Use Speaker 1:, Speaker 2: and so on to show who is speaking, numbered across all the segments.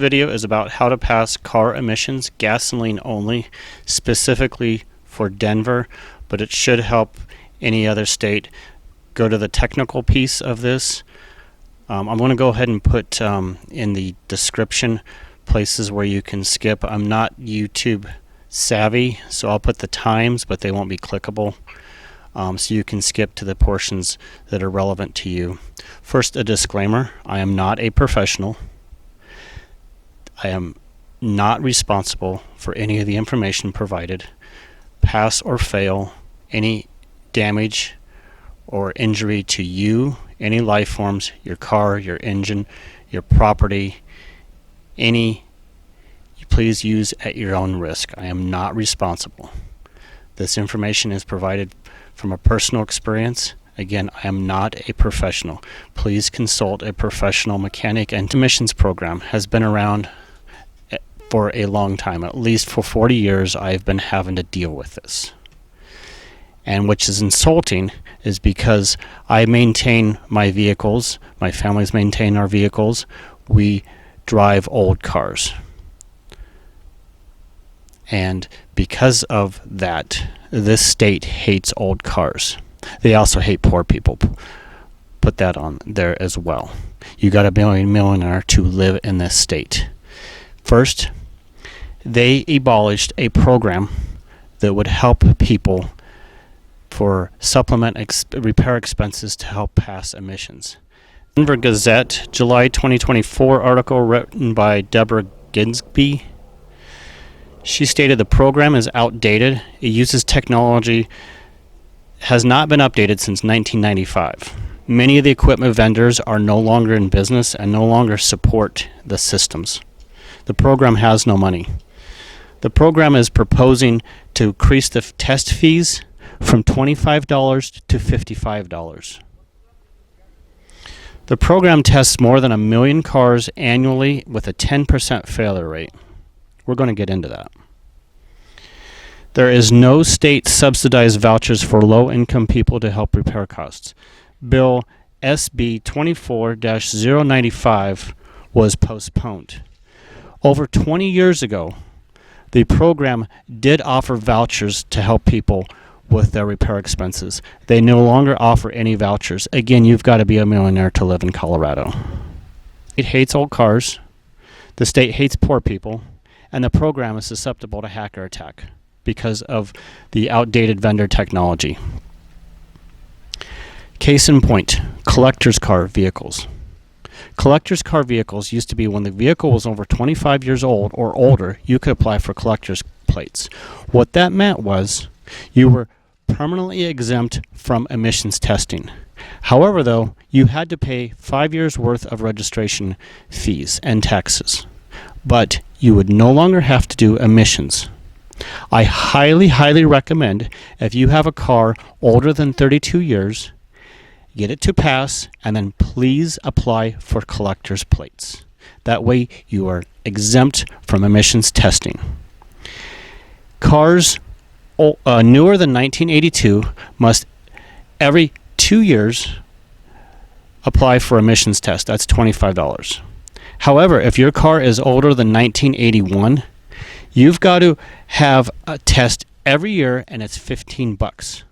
Speaker 1: Video is about how to pass car emissions, gasoline only, specifically for Denver, but it should help any other state. Go to the technical piece of this. I'm going to go ahead and put in the description places where you can skip. I'm not YouTube savvy, so I'll put the times, but they won't be clickable. So you can skip to the portions that are relevant to you. First, a disclaimer. I am not a professional. I am not responsible for any of the information provided. Pass or fail, any damage or injury to you, any life forms, your car, your engine, your property, please use at your own risk. I am not responsible. This information is provided from a personal experience. Again, I am not a professional. Please consult a professional mechanic. And emissions program has been around for a long time. At least for 40 years I've been having to deal with this. And which is insulting is because I maintain my vehicles, my families maintain our vehicles, we drive old cars. And because of that, this state hates old cars. They also hate poor people. Put that on there as well. You got to be a millionaire to live in this state. First, they abolished a program that would help people for supplement repair expenses to help pass emissions. Denver Gazette, July 2024 article written by Deborah Ginsby. She stated the program is outdated. It uses technology, has not been updated since 1995. Many of the equipment vendors are no longer in business and no longer support the systems. The program has no money. The program is proposing to increase the test fees from $25 to $55. The program tests more than 1 million cars annually with a 10% failure rate. We're going to get into that. There is no state subsidized vouchers for low-income people to help repair costs. Bill SB 24-095 was postponed. Over 20 years ago, the program did offer vouchers to help people with their repair expenses. They no longer offer any vouchers. Again, you've got to be a millionaire to live in Colorado. It hates old cars. The state hates poor people. And the program is susceptible to hacker attack because of the outdated vendor technology. Case in point, collector's car vehicles. Collector's car vehicles used to be when the vehicle was over 25 years old or older, you could apply for collector's plates. What that meant was you were permanently exempt from emissions testing. However, though, you had to pay 5 years worth of registration fees and taxes. But you would no longer have to do emissions. I highly recommend if you have a car older than 32 years, get it to pass, and then please apply for collector's plates. That way you are exempt from emissions testing. Cars newer than 1982 must every 2 years apply for emissions test. That's $25. However, if your car is older than 1981, you've got to have a test every year, and it's $15.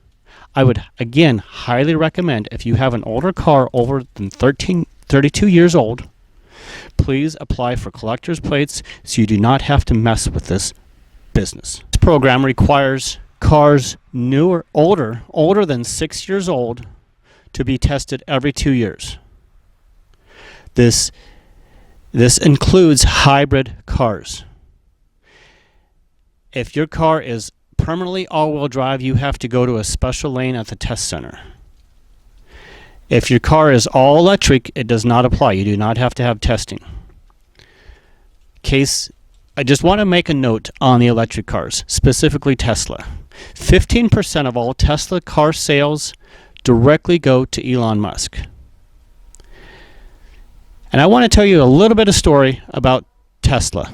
Speaker 1: I would, again, highly recommend if you have an older car over than 32 years old, please apply for collector's plates so you do not have to mess with this business. This program requires cars older than 6 years old to be tested every 2 years. This includes hybrid cars. If your car is permanently all-wheel drive, you have to go to a special lane at the test center. If your car is all electric, it does not apply. You do not have to have testing. I just want to make a note on the electric cars, specifically Tesla. 15% of all Tesla car sales directly go to Elon Musk. And I want to tell you a little bit of story about Tesla.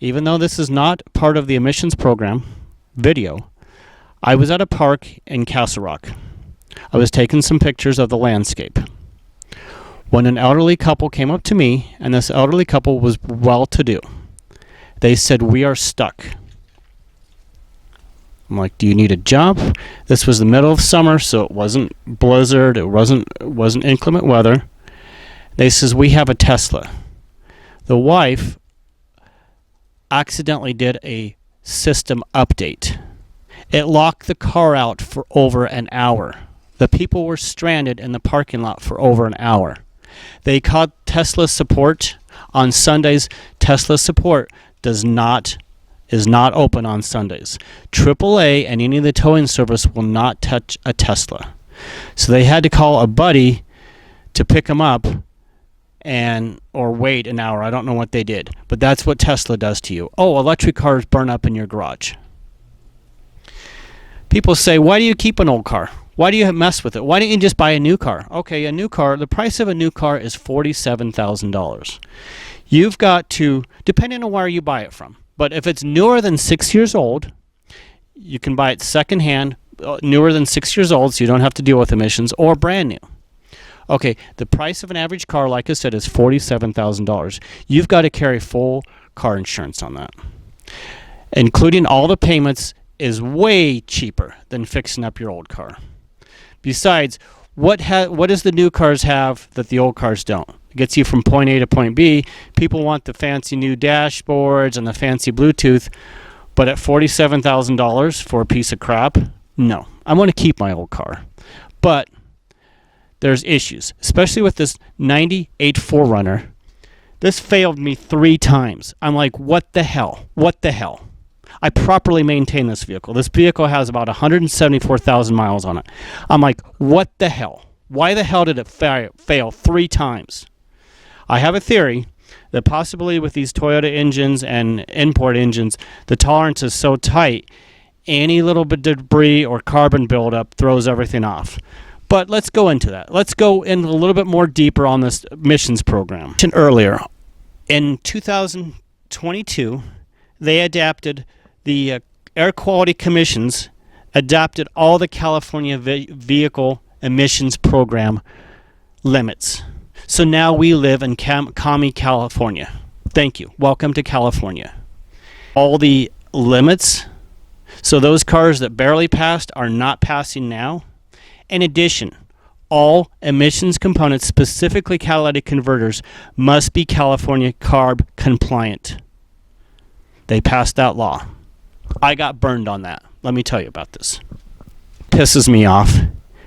Speaker 1: Even though this is not part of the emissions program video, I was at a park in Castle Rock. I was taking some pictures of the landscape. when an elderly couple came up to me, and this elderly couple was well-to-do. They said, "We are stuck." I'm like, "Do you need a job?" This was the middle of summer, so it wasn't blizzard, it wasn't inclement weather. They says, "We have a Tesla." The wife accidentally did a system update. It locked the car out for over an hour. The people were stranded in the parking lot for over an hour. They called Tesla support. On Sundays, Tesla support is not open on Sundays. AAA and any of the towing service will not touch a Tesla. So they had to call a buddy to pick them up or wait an hour. I don't know what they did, but that's what Tesla does to you. Oh, electric cars burn up in your garage. People say, "Why do you keep an old car? Why do you mess with it? Why don't you just buy a new car?" Okay, a new car, the price of a new car is $47,000. You've got to, depending on where you buy it from, but if it's newer than 6 years old, you can buy it secondhand, newer than 6 years old, so you don't have to deal with emissions, or brand new. Okay, the price of an average car, like I said, is $47,000. You've got to carry full car insurance on that. Including all the payments is way cheaper than fixing up your old car. Besides, what does the new cars have that the old cars don't? It gets you from point A to point B. People want the fancy new dashboards and the fancy Bluetooth, but at $47,000 for a piece of crap, no. I want to keep my old car. But there's issues, especially with this 98 4Runner. This failed me 3 times. I'm like, what the hell? What the hell? I properly maintain this vehicle. This vehicle has about 174,000 miles on it. I'm like, what the hell? Why the hell did it fail 3 times? I have a theory that possibly with these Toyota engines and import engines, the tolerance is so tight, any little bit of debris or carbon buildup throws everything off. But let's go into that. Let's go in a little bit more deeper on this emissions program. Earlier, in 2022, they adapted the Air Quality Commissions, adapted all the California vehicle emissions program limits. So now we live in commie California. Thank you. Welcome to California. All the limits, so those cars that barely passed are not passing now. In addition, all emissions components, specifically catalytic converters, must be California CARB compliant. They passed that law. I got burned on that. Let me tell you about this. Pisses me off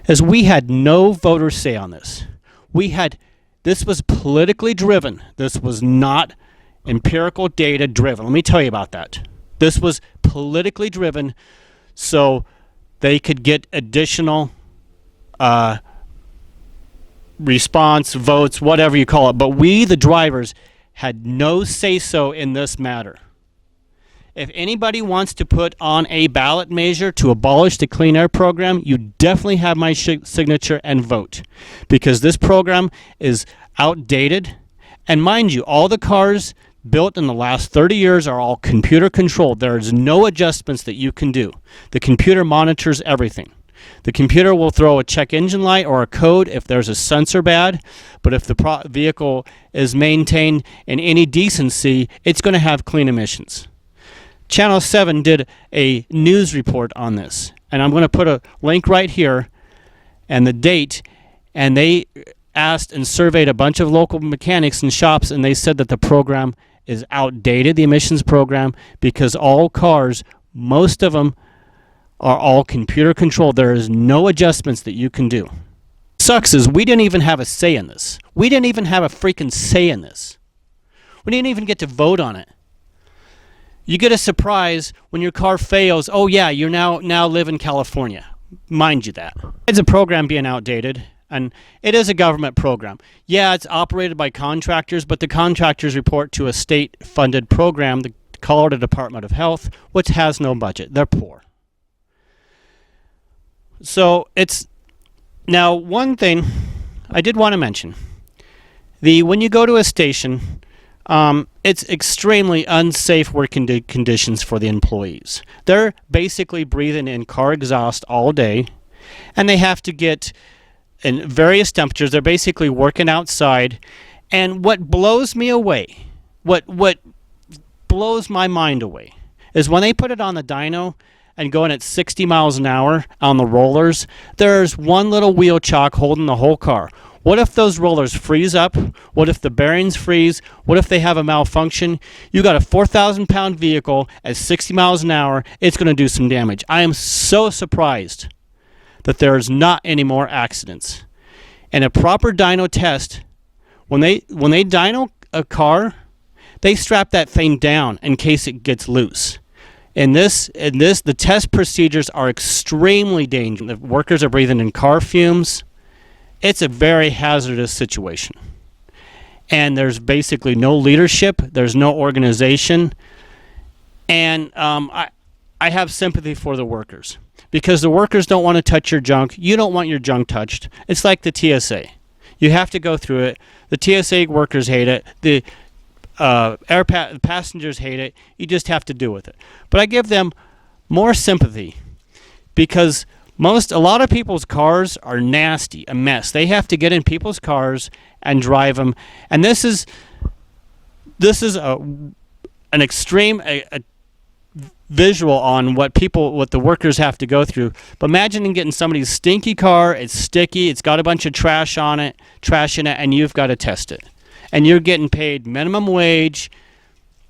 Speaker 1: is we had no voter say on this. This was politically driven. This was not empirical data driven. Let me tell you about that. This was politically driven so they could get additional response, votes, whatever you call it. But we, the drivers, had no say-so in this matter. If anybody wants to put on a ballot measure to abolish the Clean Air program, you definitely have my signature and vote. Because this program is outdated. And mind you, all the cars built in the last 30 years are all computer controlled. There is no adjustments that you can do. The computer monitors everything. The computer will throw a check engine light or a code if there's a sensor bad, but if the vehicle is maintained in any decency, it's going to have clean emissions. Channel 7 did a news report on this, and I'm going to put a link right here and the date, and they asked and surveyed a bunch of local mechanics and shops, and they said that the program is outdated, the emissions program, because all cars, most of them, are all computer controlled. There is no adjustments that you can do. What sucks is we didn't even have a say in this. We didn't even have a freaking say in this. We didn't even get to vote on it. You get a surprise when your car fails. Oh yeah, you're now live in California. Mind you that. It's a program being outdated, and it is a government program. Yeah, it's operated by contractors, but the contractors report to a state-funded program, the Colorado Department of Health, which has no budget. They're poor. So it's now one thing I did want to mention. When you go to a station, it's extremely unsafe working conditions for the employees. They're basically breathing in car exhaust all day, and they have to get in various temperatures. They're basically working outside. And what blows me away, what blows my mind away, is when they put it on the dyno and going at 60 miles an hour on the rollers, there's one little wheel chock holding the whole car. What if those rollers freeze up? What if the bearings freeze? What if they have a malfunction? You got a 4,000-pound vehicle at 60 miles an hour. It's going to do some damage. I am so surprised that there's not any more accidents. And a proper dyno test, when they dyno a car, they strap that thing down in case it gets loose. The test procedures are extremely dangerous. The workers are breathing in car fumes. It's a very hazardous situation. And there's basically no leadership. There's no organization. And I have sympathy for the workers, because the workers don't want to touch your junk. You don't want your junk touched. It's like the TSA. You have to go through it. The TSA workers hate it. The passengers hate it. You just have to deal with it. But I give them more sympathy, because a lot of people's cars are nasty, a mess. They have to get in people's cars and drive them. And this is an extreme visual on what the workers have to go through. But imagine getting somebody's stinky car. It's sticky. It's got a bunch of trash in it, and you've got to test it. And you're getting paid minimum wage.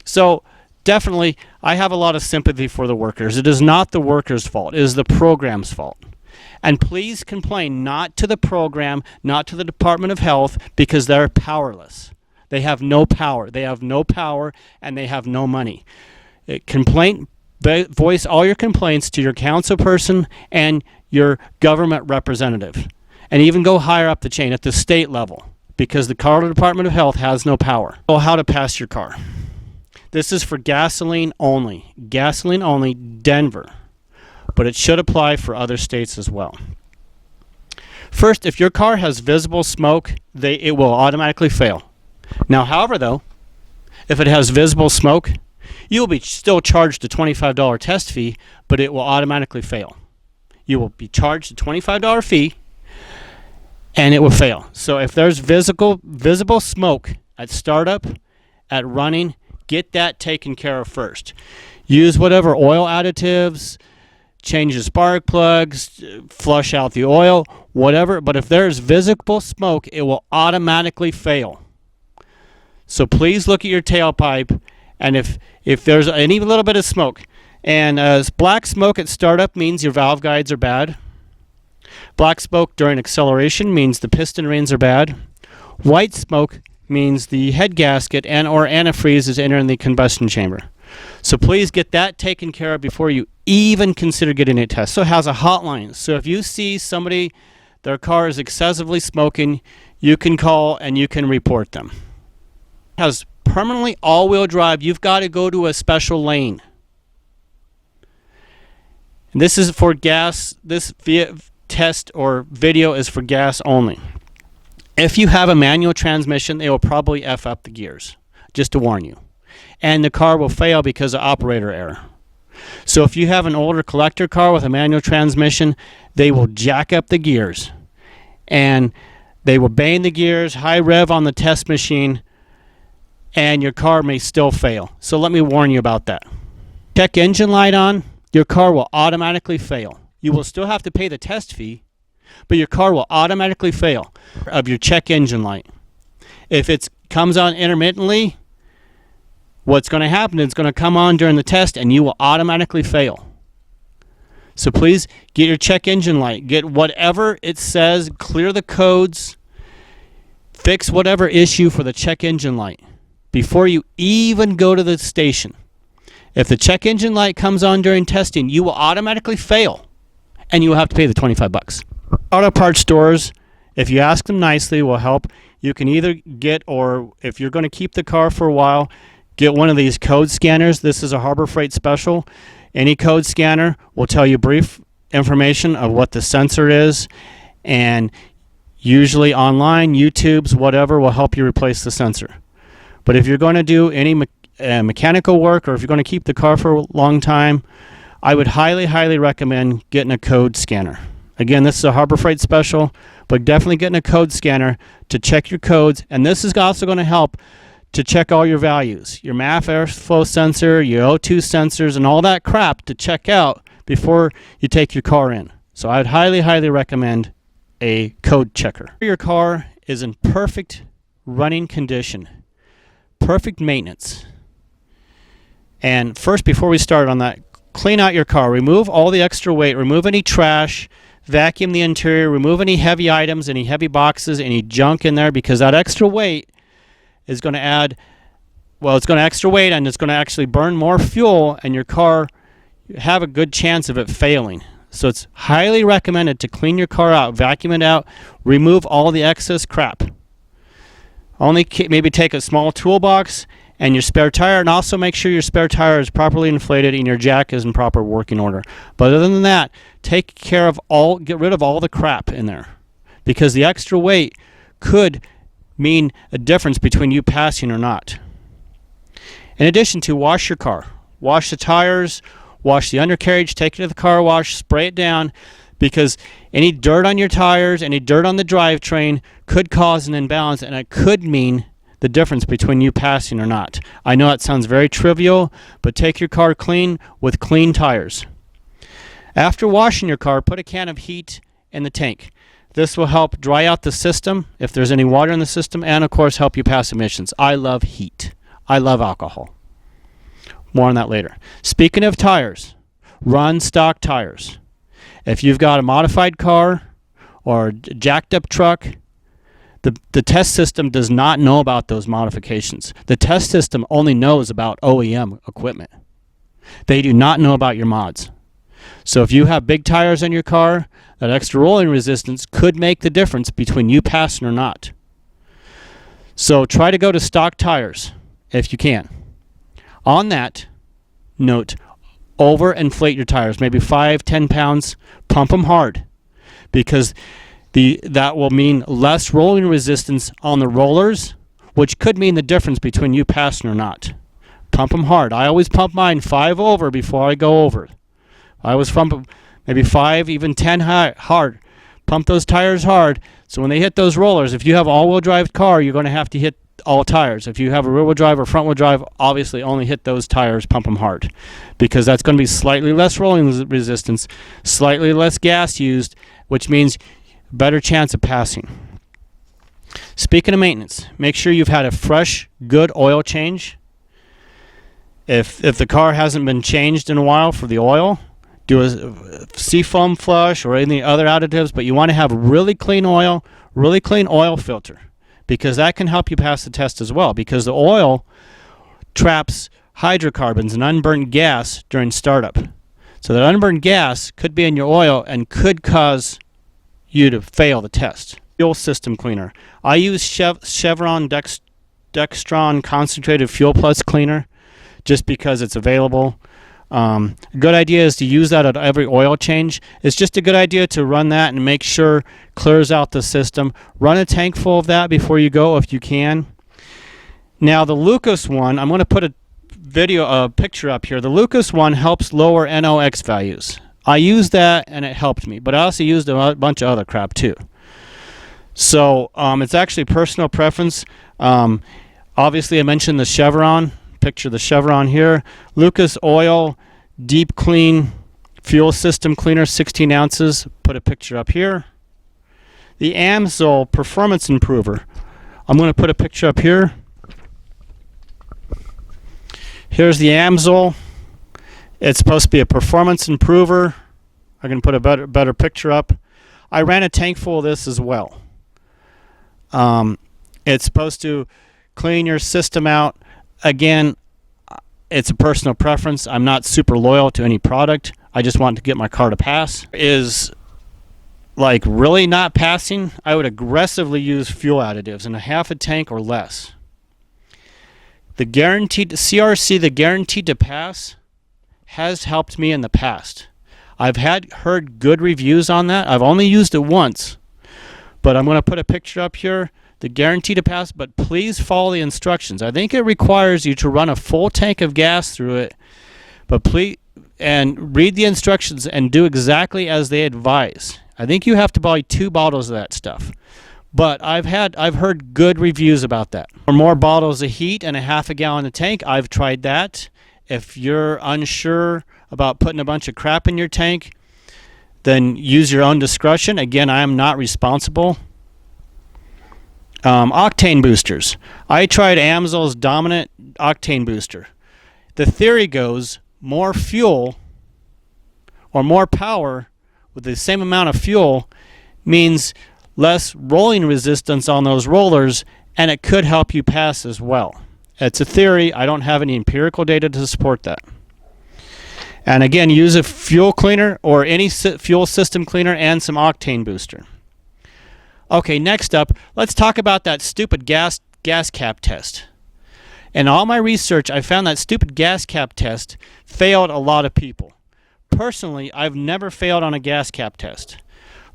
Speaker 1: So definitely, I have a lot of sympathy for the workers. It is not the workers' fault. It is the program's fault. And please complain not to the program, not to the Department of Health, because they're powerless. They have no power. They have no power, and they have no money. Voice all your complaints to your council person and your government representative. And even go higher up the chain at the state level, because the Colorado Department of Health has no power. So how to pass your car. This is for gasoline only. Gasoline only, Denver. But it should apply for other states as well. First, if your car has visible smoke, it will automatically fail. Now, however, though, if it has visible smoke, you will be still charged a $25 test fee, but it will automatically fail. You will be charged a $25 fee, and it will fail. So if there's visible smoke at startup, at running, get that taken care of first. Use whatever oil additives, change the spark plugs, flush out the oil, whatever. But if there's visible smoke, it will automatically fail. So please look at your tailpipe, and if there's any little bit of smoke, and black smoke at startup means your valve guides are bad. Black smoke during acceleration means the piston rings are bad. White smoke means the head gasket or antifreeze is entering the combustion chamber. So please get that taken care of before you even consider getting a test. So it has a hotline. So if you see somebody, their car is excessively smoking, you can call and you can report them. It has permanently all-wheel drive. You've got to go to a special lane. And this is for gas. This test or video is for gas only. If you have a manual transmission, it will probably F up the gears, just to warn you. And the car will fail because of operator error. So if you have an older collector car with a manual transmission, they will jack up the gears. And they will bang the gears, high rev on the test machine, and your car may still fail. So let me warn you about that. Check engine light on, your car will automatically fail. You will still have to pay the test fee, but your car will automatically fail of your check engine light. If it comes on intermittently, what's going to happen is it's going to come on during the test and you will automatically fail. So please get your check engine light. Get whatever it says, clear the codes, fix whatever issue for the check engine light before you even go to the station. If the check engine light comes on during testing, you will automatically fail and you will have to pay the $25. Auto parts stores, if you ask them nicely, will help. You can either get, or if you're going to keep the car for a while, get one of these code scanners. This is a Harbor Freight special. Any code scanner will tell you brief information of what the sensor is, and usually online, YouTube's, whatever, will help you replace the sensor. But if you're going to do any mechanical work, or if you're going to keep the car for a long time, I would highly, highly recommend getting a code scanner. Again, this is a Harbor Freight special, but definitely getting a code scanner to check your codes. And this is also going to help to check all your values, your MAF airflow sensor, your O2 sensors, and all that crap to check out before you take your car in. So I'd highly, highly recommend a code checker. Your car is in perfect running condition, perfect maintenance. And first, before we start on that, clean out your car. Remove all the extra weight. Remove any trash. Vacuum the interior. Remove any heavy items, any heavy boxes, any junk in there, because that extra weight is going to add, well, it's going to extra weight and it's going to actually burn more fuel, and your car, you have a good chance of it failing. So it's highly recommended to clean your car out, vacuum it out, remove all the excess crap. Only maybe take a small toolbox and your spare tire, and also make sure your spare tire is properly inflated and your jack is in proper working order. But other than that, take care of get rid of all the crap in there, because the extra weight could mean a difference between you passing or not. In addition to, wash your car. Wash the tires, wash the undercarriage, take it to the car wash, spray it down, because any dirt on your tires, any dirt on the drivetrain could cause an imbalance, and it could mean the difference between you passing or not. I know it sounds very trivial, but take your car clean with clean tires. After washing your car, put a can of heat in the tank. This will help dry out the system if there's any water in the system, and of course help you pass emissions. I love heat. I love alcohol. More on that later. Speaking of tires, run stock tires. If you've got a modified car or a jacked up truck, the test system does not know about those modifications. The test system only knows about OEM equipment. They do not know about your mods. So if you have big tires on your car, that extra rolling resistance could make the difference between you passing or not. So try to go to stock tires if you can. On that note, overinflate your tires, maybe 5-10 pounds, pump them hard, because that will mean less rolling resistance on the rollers, which could mean the difference between you passing or not. Pump them hard. I always pump mine 5 over before I go over. I always pump maybe 5, even 10 hard. Pump those tires hard, so when they hit those rollers, if you have an all-wheel drive car, you're going to have to hit all tires. If you have a rear-wheel drive or front-wheel drive, obviously only hit those tires, pump them hard, because that's going to be slightly less rolling resistance, slightly less gas used, which means better chance of passing. Speaking of maintenance, make sure you've had a fresh, good oil change. If the car hasn't been changed in a while for the oil, do a seafoam flush or any other additives, but you want to have really clean oil filter, because that can help you pass the test as well, because the oil traps hydrocarbons and unburned gas during startup. So that unburned gas could be in your oil and could cause you to fail the test. Fuel system cleaner. I use Chevron Dextron Concentrated Fuel Plus Cleaner just because it's available. A good idea is to use that at every oil change. It's just a good idea to run that and make sure clears out the system. Run a tank full of that before you go if you can. Now the Lucas one, I'm going to put a picture up here. The Lucas one helps lower NOx values. I used that and it helped me, but I also used a bunch of other crap too. So it's actually personal preference. Obviously I mentioned the Chevron. Picture the Chevron here. Lucas Oil Deep Clean Fuel System Cleaner, 16 ounces. Put a picture up here. The Amsoil Performance Improver. I'm going to put a picture up here. Here's the Amsoil. It's supposed to be a performance improver. I can put a better picture up. I ran a tank full of this as well. It's supposed to clean your system out. Again, it's a personal preference. I'm not super loyal to any product. I just want to get my car to pass. Is like really not passing, I would aggressively use fuel additives in a half a tank or less. The guaranteed CRC, the guaranteed to pass, has helped me in the past. I've heard good reviews on that. I've only used it once, but I'm going to put a picture up here. The guarantee to pass, but please follow the instructions. I think it requires you to run a full tank of gas through it, but please, and read the instructions and do exactly as they advise. I think you have to buy 2 bottles of that stuff. But I've heard good reviews about that. For more bottles of heat and a half a gallon of tank, I've tried that. If you're unsure about putting a bunch of crap in your tank, then use your own discretion. Again, I am not responsible. Octane boosters. I tried Amsoil's Dominant Octane Booster. The theory goes more fuel or more power with the same amount of fuel means less rolling resistance on those rollers, and it could help you pass as well. It's a theory. I don't have any empirical data to support that. And again, use a fuel cleaner or any fuel system cleaner and some octane booster. Okay, next up, let's talk about that stupid gas cap test. In all my research, I found that stupid gas cap test failed a lot of people. Personally, I've never failed on a gas cap test.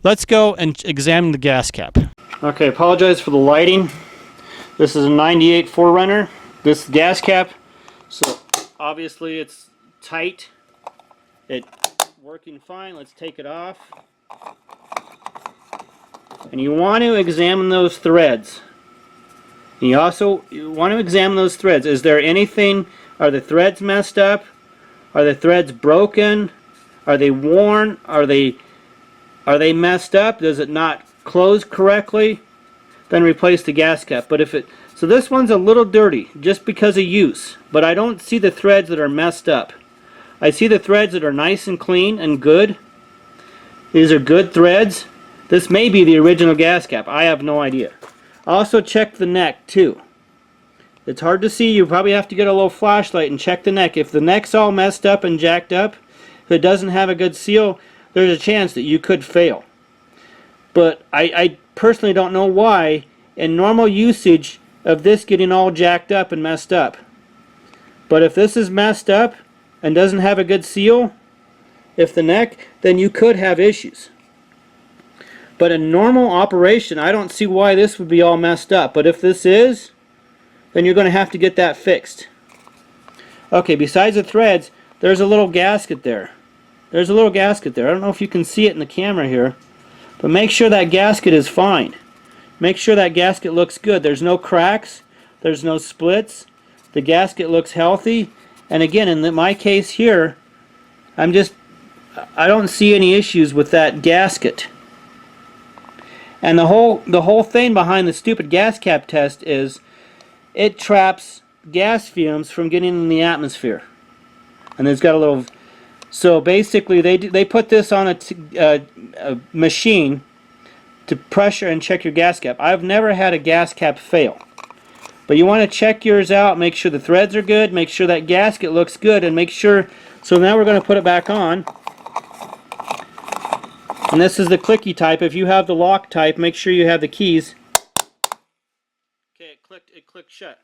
Speaker 1: Let's go and examine the gas cap. Okay, apologize for the lighting. This is a 98 4Runner. This gas cap, so obviously it's tight. It's working fine. Let's take it off. And you want to examine those threads. And you also want to examine those threads. Is there anything, are the threads messed up? Are the threads broken? Are they worn? Are they messed up? Does it not close correctly? Then replace the gas cap. But if it, so this one's a little dirty just because of use, but I don't see the threads that are messed up. I see the threads that are nice and clean and good. These are good threads. This may be the original gas cap. I have no idea. Also check the neck too. It's hard to see. You probably have to get a little flashlight and check the neck. If the neck's all messed up and jacked up, if it doesn't have a good seal, there's a chance that you could fail. But I personally don't know why in normal usage of this getting all jacked up and messed up. But if this is messed up and doesn't have a good seal, if the neck, then you could have issues. But in normal operation, I don't see why this would be all messed up. But if this is, then you're going to have to get that fixed. Okay, besides the threads, there's a little gasket there. There's a little gasket there. I don't know if you can see it in the camera here, but make sure that gasket is fine. Make sure that gasket looks good. There's no cracks. There's no splits. The gasket looks healthy. And again, in my case here, I don't see any issues with that gasket. And the whole thing behind the stupid gas cap test is it traps gas fumes from getting in the atmosphere. And it's got a little. So basically, they put this on a machine to pressure and check your gas cap. I've never had a gas cap fail. But you want to check yours out, make sure the threads are good, make sure that gasket looks good, and make sure. So now we're going to put it back on. And this is the clicky type. If you have the lock type, make sure you have the keys. Okay, it clicked shut.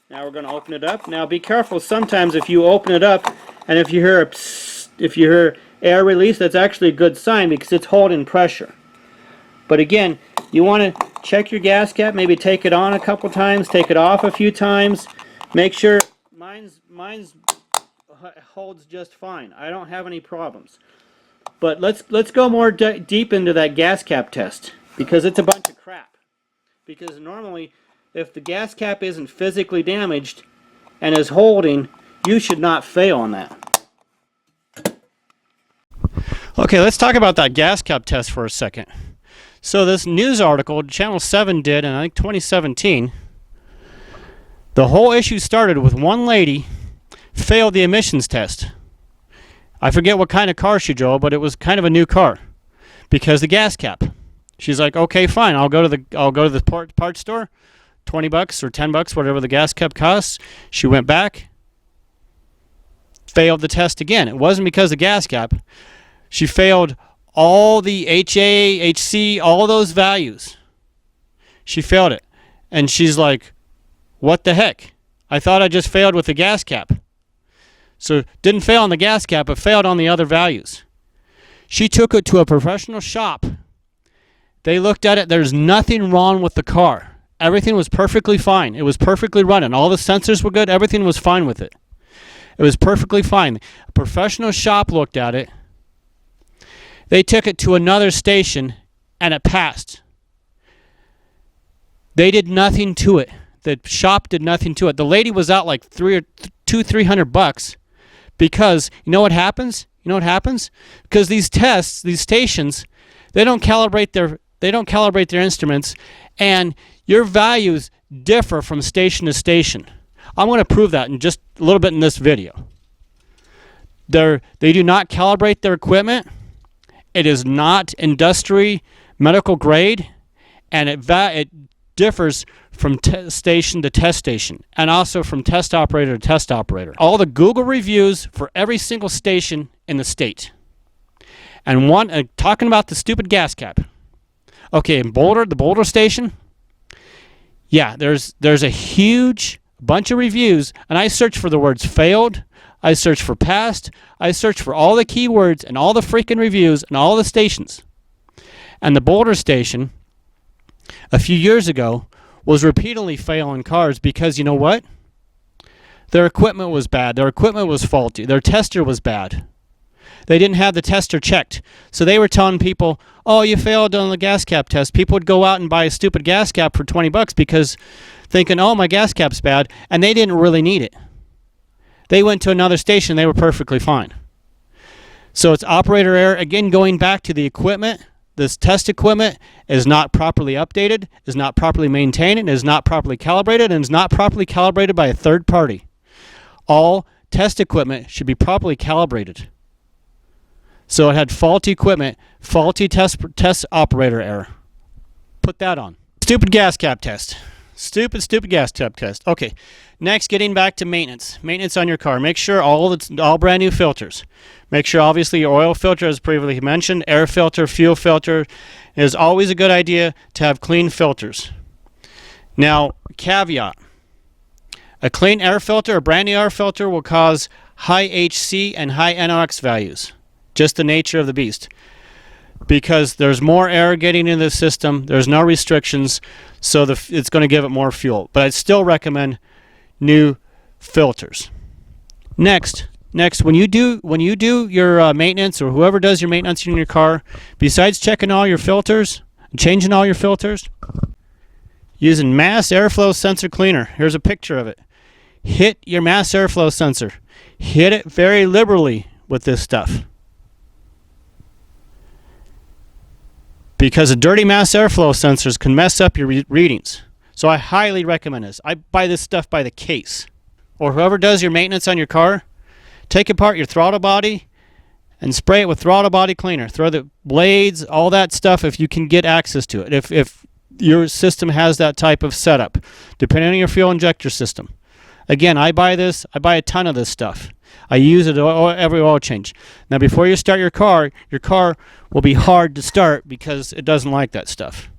Speaker 1: Now we're going to open it up. Now be careful. Sometimes if you open it up and if you hear a psst, if you hear air release, that's actually a good sign because it's holding pressure. But again, you want to check your gas cap, maybe take it on a couple times, take it off a few times. Make sure mine's holds just fine. I don't have any problems. But let's go more deep into that gas cap test because it's a bunch of crap. Because normally, if the gas cap isn't physically damaged and is holding, you should not fail on that. Okay, let's talk about that gas cap test for a second. So this news article, Channel 7 did in I think 2017, the whole issue started with one lady failed the emissions test. I forget what kind of car she drove, but it was kind of a new car because the gas cap. She's like, okay, fine, I'll go to the parts store, $20 or $10, whatever the gas cap costs. She went back, failed the test again. It wasn't because of the gas cap. She failed all the HA, HC, all those values. She failed it. And she's like, what the heck? I thought I just failed with the gas cap. So didn't fail on the gas cap, but failed on the other values. She took it to a professional shop. They looked at it. There's nothing wrong with the car. Everything was perfectly fine. It was perfectly running. All the sensors were good. Everything was fine with it. It was perfectly fine. A professional shop looked at it. They took it to another station and it passed. They did nothing to it. The shop did nothing to it. The lady was out like $300 because you know what happens? You know what happens? Because these tests, these stations, they don't calibrate their instruments, and your values differ from station to station. I'm going to prove that in just a little bit in this video. They do not calibrate their equipment. It is not industry medical grade, and it differs from station to test station, and also from test operator to test operator. All the Google reviews for every single station in the state. And talking about the stupid gas cap. Okay, in Boulder, the Boulder station, yeah, there's a huge bunch of reviews, and I search for the words failed, I search for passed, I search for all the keywords and all the freaking reviews and all the stations. And the Boulder station, a few years ago, was repeatedly failing cars because you know what? Their equipment was bad. Their equipment was faulty. Their tester was bad. They didn't have the tester checked. So they were telling people, oh, you failed on the gas cap test. People would go out and buy a stupid gas cap for $20 because thinking, oh, my gas cap's bad, and they didn't really need it. They went to another station. They were perfectly fine. So it's operator error. Again, going back to the equipment. This test equipment is not properly updated, is not properly maintained, is not properly calibrated, and is not properly calibrated by a third party. All test equipment should be properly calibrated. So it had faulty equipment, faulty test operator error. Put that on. Stupid gas cap test. Stupid gas cap test. Okay, next, getting back to maintenance. Maintenance on your car. Make sure all brand new filters. Make sure, obviously, your oil filter, as previously mentioned, air filter, fuel filter. It is always a good idea to have clean filters. Now, caveat. A clean air filter, a brand new air filter, will cause high HC and high NOx values. Just the nature of the beast. Because there's more air getting into the system, there's no restrictions, so it's going to give it more fuel. But I'd still recommend new filters. Next, when you do your maintenance, or whoever does your maintenance in your car, besides checking all your filters, changing all your filters, using mass airflow sensor cleaner. Here's a picture of it. Hit your mass airflow sensor. Hit it very liberally with this stuff. Because the dirty mass airflow sensors can mess up your readings. So I highly recommend this. I buy this stuff by the case. Or whoever does your maintenance on your car, take apart your throttle body and spray it with throttle body cleaner. Throw the blades, all that stuff if you can get access to it. If your system has that type of setup, depending on your fuel injector system. Again, I buy a ton of this stuff. I use it every oil change. Now, before you start your car will be hard to start because it doesn't like that stuff.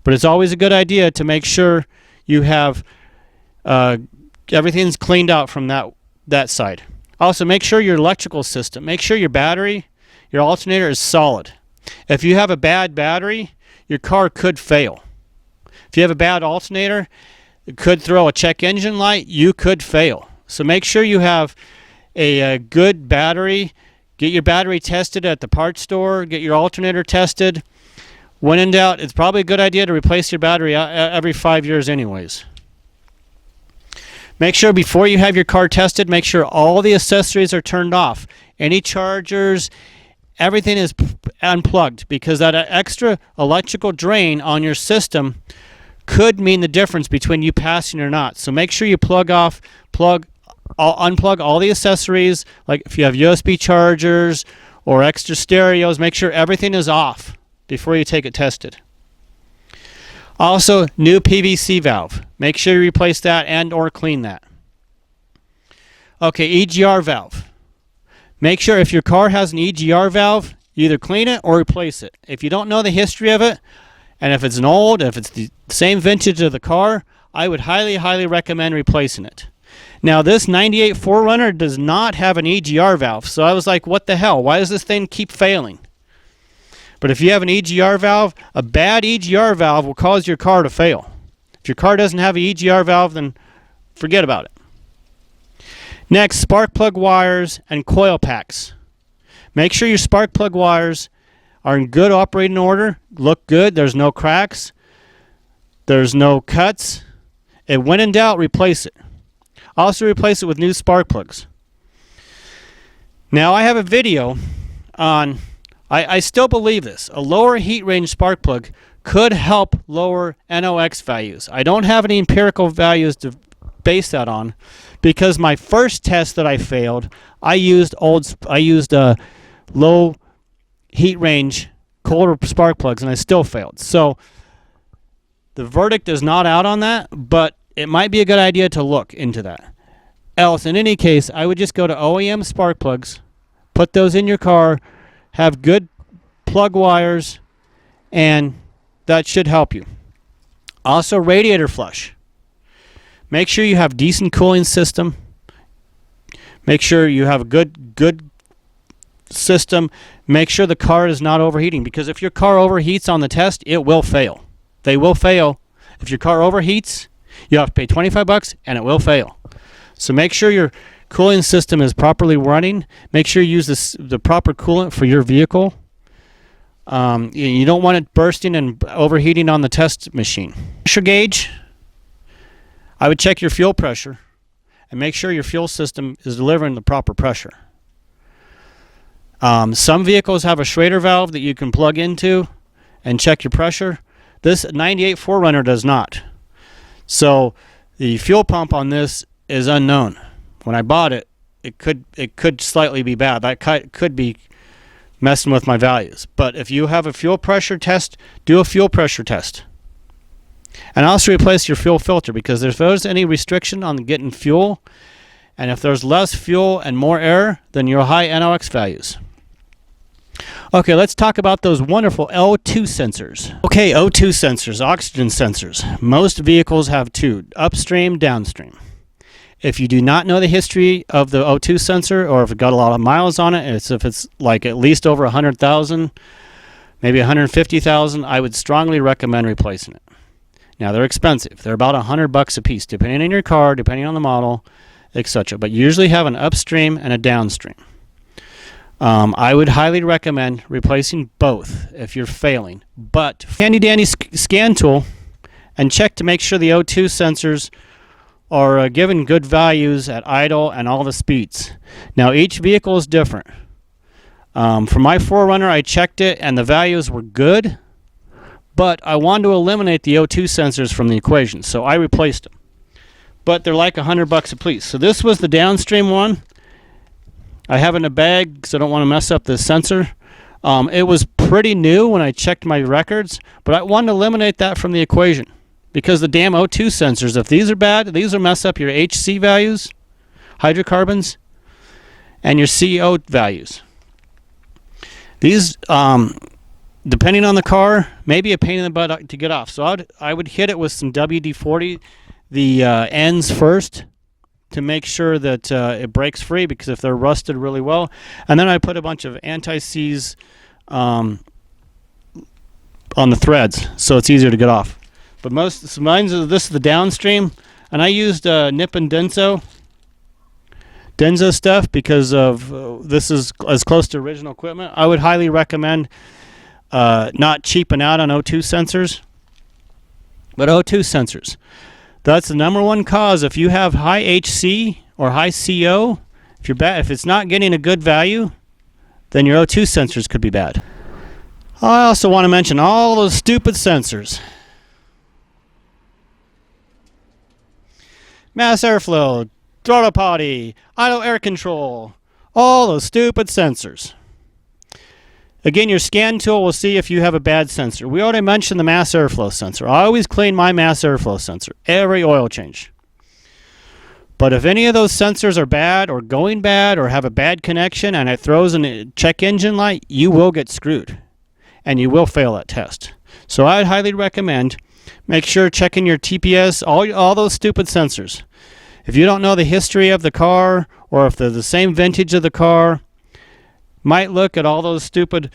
Speaker 1: But it's always a good idea to make sure you have everything's cleaned out from that side. Also, make sure your electrical system, make sure your battery, your alternator is solid. If you have a bad battery, your car could fail. If you have a bad alternator, it could throw a check engine light, you could fail. So make sure you have a good battery. Get your battery tested at the parts store. Get your alternator tested. When in doubt, it's probably a good idea to replace your battery every 5 years anyways. Make sure before you have your car tested, make sure all the accessories are turned off. Any chargers, everything is unplugged, because that extra electrical drain on your system could mean the difference between you passing or not. So make sure you unplug all the accessories, like if you have USB chargers or extra stereos, make sure everything is off before you take it tested. Also, new PVC valve. Make sure you replace that and or clean that. Okay, EGR valve. Make sure if your car has an EGR valve, you either clean it or replace it. If you don't know the history of it, and if it's if it's the same vintage of the car, I would highly, highly recommend replacing it. Now, this 98 4Runner does not have an EGR valve, so I was like, what the hell? Why does this thing keep failing? But if you have an EGR valve, a bad EGR valve will cause your car to fail. If your car doesn't have an EGR valve, then forget about it. Next, spark plug wires and coil packs. Make sure your spark plug wires are in good operating order, look good, there's no cracks, there's no cuts, and when in doubt, replace it. Also replace it with new spark plugs. Now I have a video on, I still believe this, a lower heat range spark plug could help lower NOx values. I don't have any empirical values to base that on, because my first test that I failed, I used low heat range colder spark plugs and I still failed. So the verdict is not out on that, but it might be a good idea to look into that. Else, in any case, I would just go to OEM spark plugs, put those in your car, have good plug wires, and that should help you. Also, radiator flush. Make sure you have decent cooling system. Make sure you have a good system. Make sure the car is not overheating, because if your car overheats on the test, it will fail. They will fail. If your car overheats, you have to pay $25 and it will fail. So make sure your cooling system is properly running. Make sure you use the proper coolant for your vehicle. You don't want it bursting and overheating on the test machine. Pressure gauge. I would check your fuel pressure and make sure your fuel system is delivering the proper pressure. Some vehicles have a Schrader valve that you can plug into and check your pressure. This 98 4Runner does not. So the fuel pump on this is unknown. When I bought it, it could slightly be bad. That could be messing with my values. But if you have a fuel pressure test, do a fuel pressure test. And also replace your fuel filter, because if there's any restriction on getting fuel, and if there's less fuel and more air, then your high NOx values. Okay, let's talk about those wonderful O2 sensors. Okay, O2 sensors, oxygen sensors. Most vehicles have two, upstream, downstream. If you do not know the history of the O2 sensor, or if it got a lot of miles on it, if it's like at least over 100,000, maybe 150,000, I would strongly recommend replacing it. Now, they're expensive. They're about $100 a piece, depending on your car, depending on the model, etc. But you usually have an upstream and a downstream. I would highly recommend replacing both if you're failing. But handy dandy scan tool and check to make sure the O2 sensors are given good values at idle and all the speeds. Now, each vehicle is different. For my 4Runner, I checked it and the values were good, but I wanted to eliminate the O2 sensors from the equation, so I replaced them. But they're like $100 a piece. So this was the downstream one. I have it in a bag because I don't want to mess up the sensor. It was pretty new when I checked my records, but I wanted to eliminate that from the equation, because the damn O2 sensors, if these are bad, these will mess up your HC values, hydrocarbons, and your CO values. These, depending on the car, may be a pain in the butt to get off. So I would hit it with some WD-40, the ends first, to make sure that it breaks free, because if they're rusted really well. And then I put a bunch of anti-seize on the threads, so it's easier to get off. But this is the downstream, and I used Nip and Denso stuff, because of this is as close to original equipment. I would highly recommend not cheaping out on O2 sensors, but O2 sensors. That's the number one cause. If you have high HC or high CO, if it's not getting a good value, then your O2 sensors could be bad. I also want to mention all those stupid sensors. Mass airflow, throttle potty, idle air control, all those stupid sensors. Again, your scan tool will see if you have a bad sensor. We already mentioned the mass airflow sensor. I always clean my mass airflow sensor every oil change. But if any of those sensors are bad or going bad or have a bad connection and it throws a check engine light, you will get screwed and you will fail that test. So I'd highly recommend make sure checking your TPS, all those stupid sensors. If you don't know the history of the car, or if they're the same vintage of the car, might look at all those stupid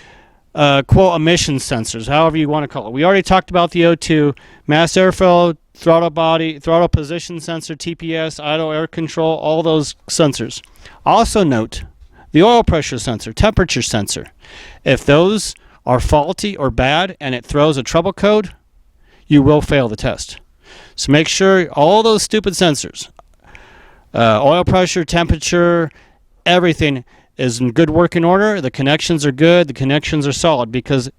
Speaker 1: quote emission sensors, however you want to call it. We already talked about the O2, mass airflow, throttle body, throttle position sensor, TPS, idle air control, all those sensors. Also note the oil pressure sensor, temperature sensor. If those are faulty or bad and it throws a trouble code, you will fail the test. So make sure all those stupid sensors, oil pressure, temperature, everything is in good working order. The connections are good. The connections are solid. Because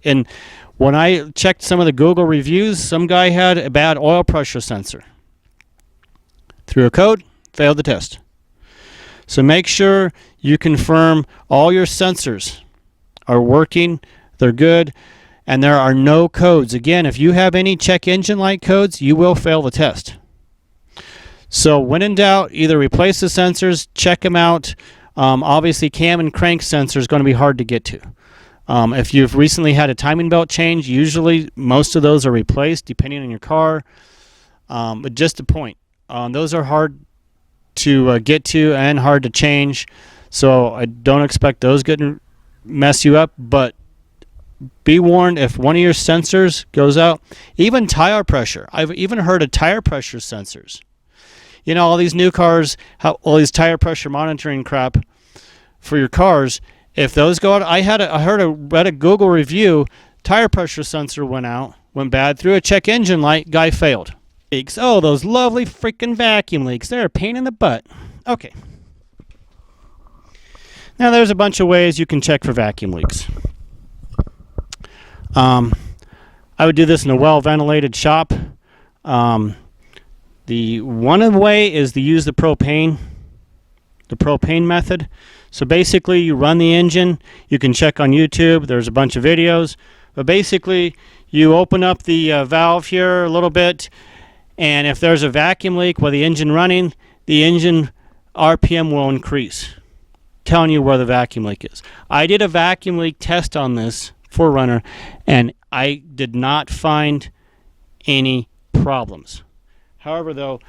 Speaker 1: when I checked some of the Google reviews, some guy had a bad oil pressure sensor. Threw a code, failed the test. So make sure you confirm all your sensors are working, they're good, and there are no codes. Again, if you have any check engine light codes, you will fail the test. So when in doubt, either replace the sensors, check them out. Obviously, cam and crank sensor is going to be hard to get to. If you've recently had a timing belt change, usually most of those are replaced depending on your car. But just a point, those are hard to get to and hard to change. So I don't expect those to mess you up, but be warned if one of your sensors goes out. Even tire pressure. I've even heard of tire pressure sensors. You know, all these new cars have all these tire pressure monitoring crap for your cars. If those go out, read a Google review, tire pressure sensor went bad, through a check engine light, guy failed. Leaks. Oh, those lovely freaking vacuum leaks. They're a pain in the butt. Okay. Now there's a bunch of ways you can check for vacuum leaks. I would do this in a well-ventilated shop. The one way is to use the propane method. So basically, you run the engine. You can check on YouTube. There's a bunch of videos. But basically, you open up the valve here a little bit, and if there's a vacuum leak with the engine running, the engine RPM will increase, telling you where the vacuum leak is. I did a vacuum leak test on this 4Runner, and I did not find any problems. However, though,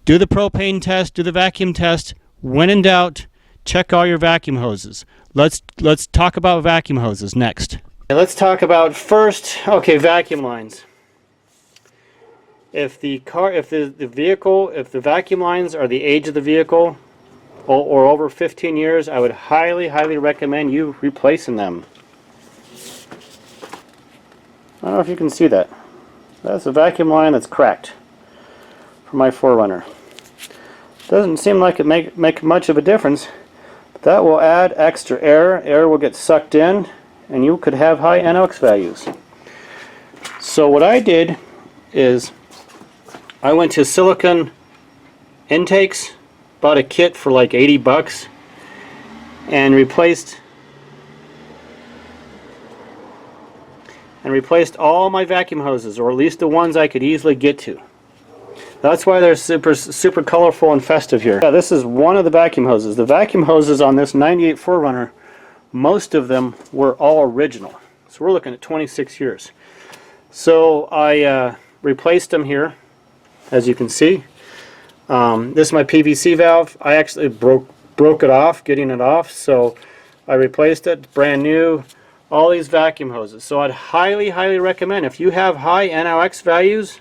Speaker 1: do the propane test, do the vacuum test. When in doubt, check all your vacuum hoses. Let's talk about vacuum hoses next. Let's talk about first, vacuum lines. If the vacuum lines are the age of the vehicle or over 15 years, I would highly recommend you replacing them. I don't know if you can see that. That's a vacuum line that's cracked for my 4Runner. Doesn't seem like it make much of a difference, but that will add extra air. Air will get sucked in, and you could have high NOx values. So what I did is I went to silicone intakes, bought a kit for like 80 bucks, and replaced all my vacuum hoses, or at least the ones I could easily get to. That's why they're super colorful and festive here. Yeah, this is one of the vacuum hoses. The vacuum hoses on this 98 4Runner, most of them were all original. So we're looking at 26 years. So I replaced them here, as you can see. This is my PVC valve. I actually broke it off, getting it off, so I replaced it, brand new. All these vacuum hoses. So I'd highly recommend, if you have high NOx values,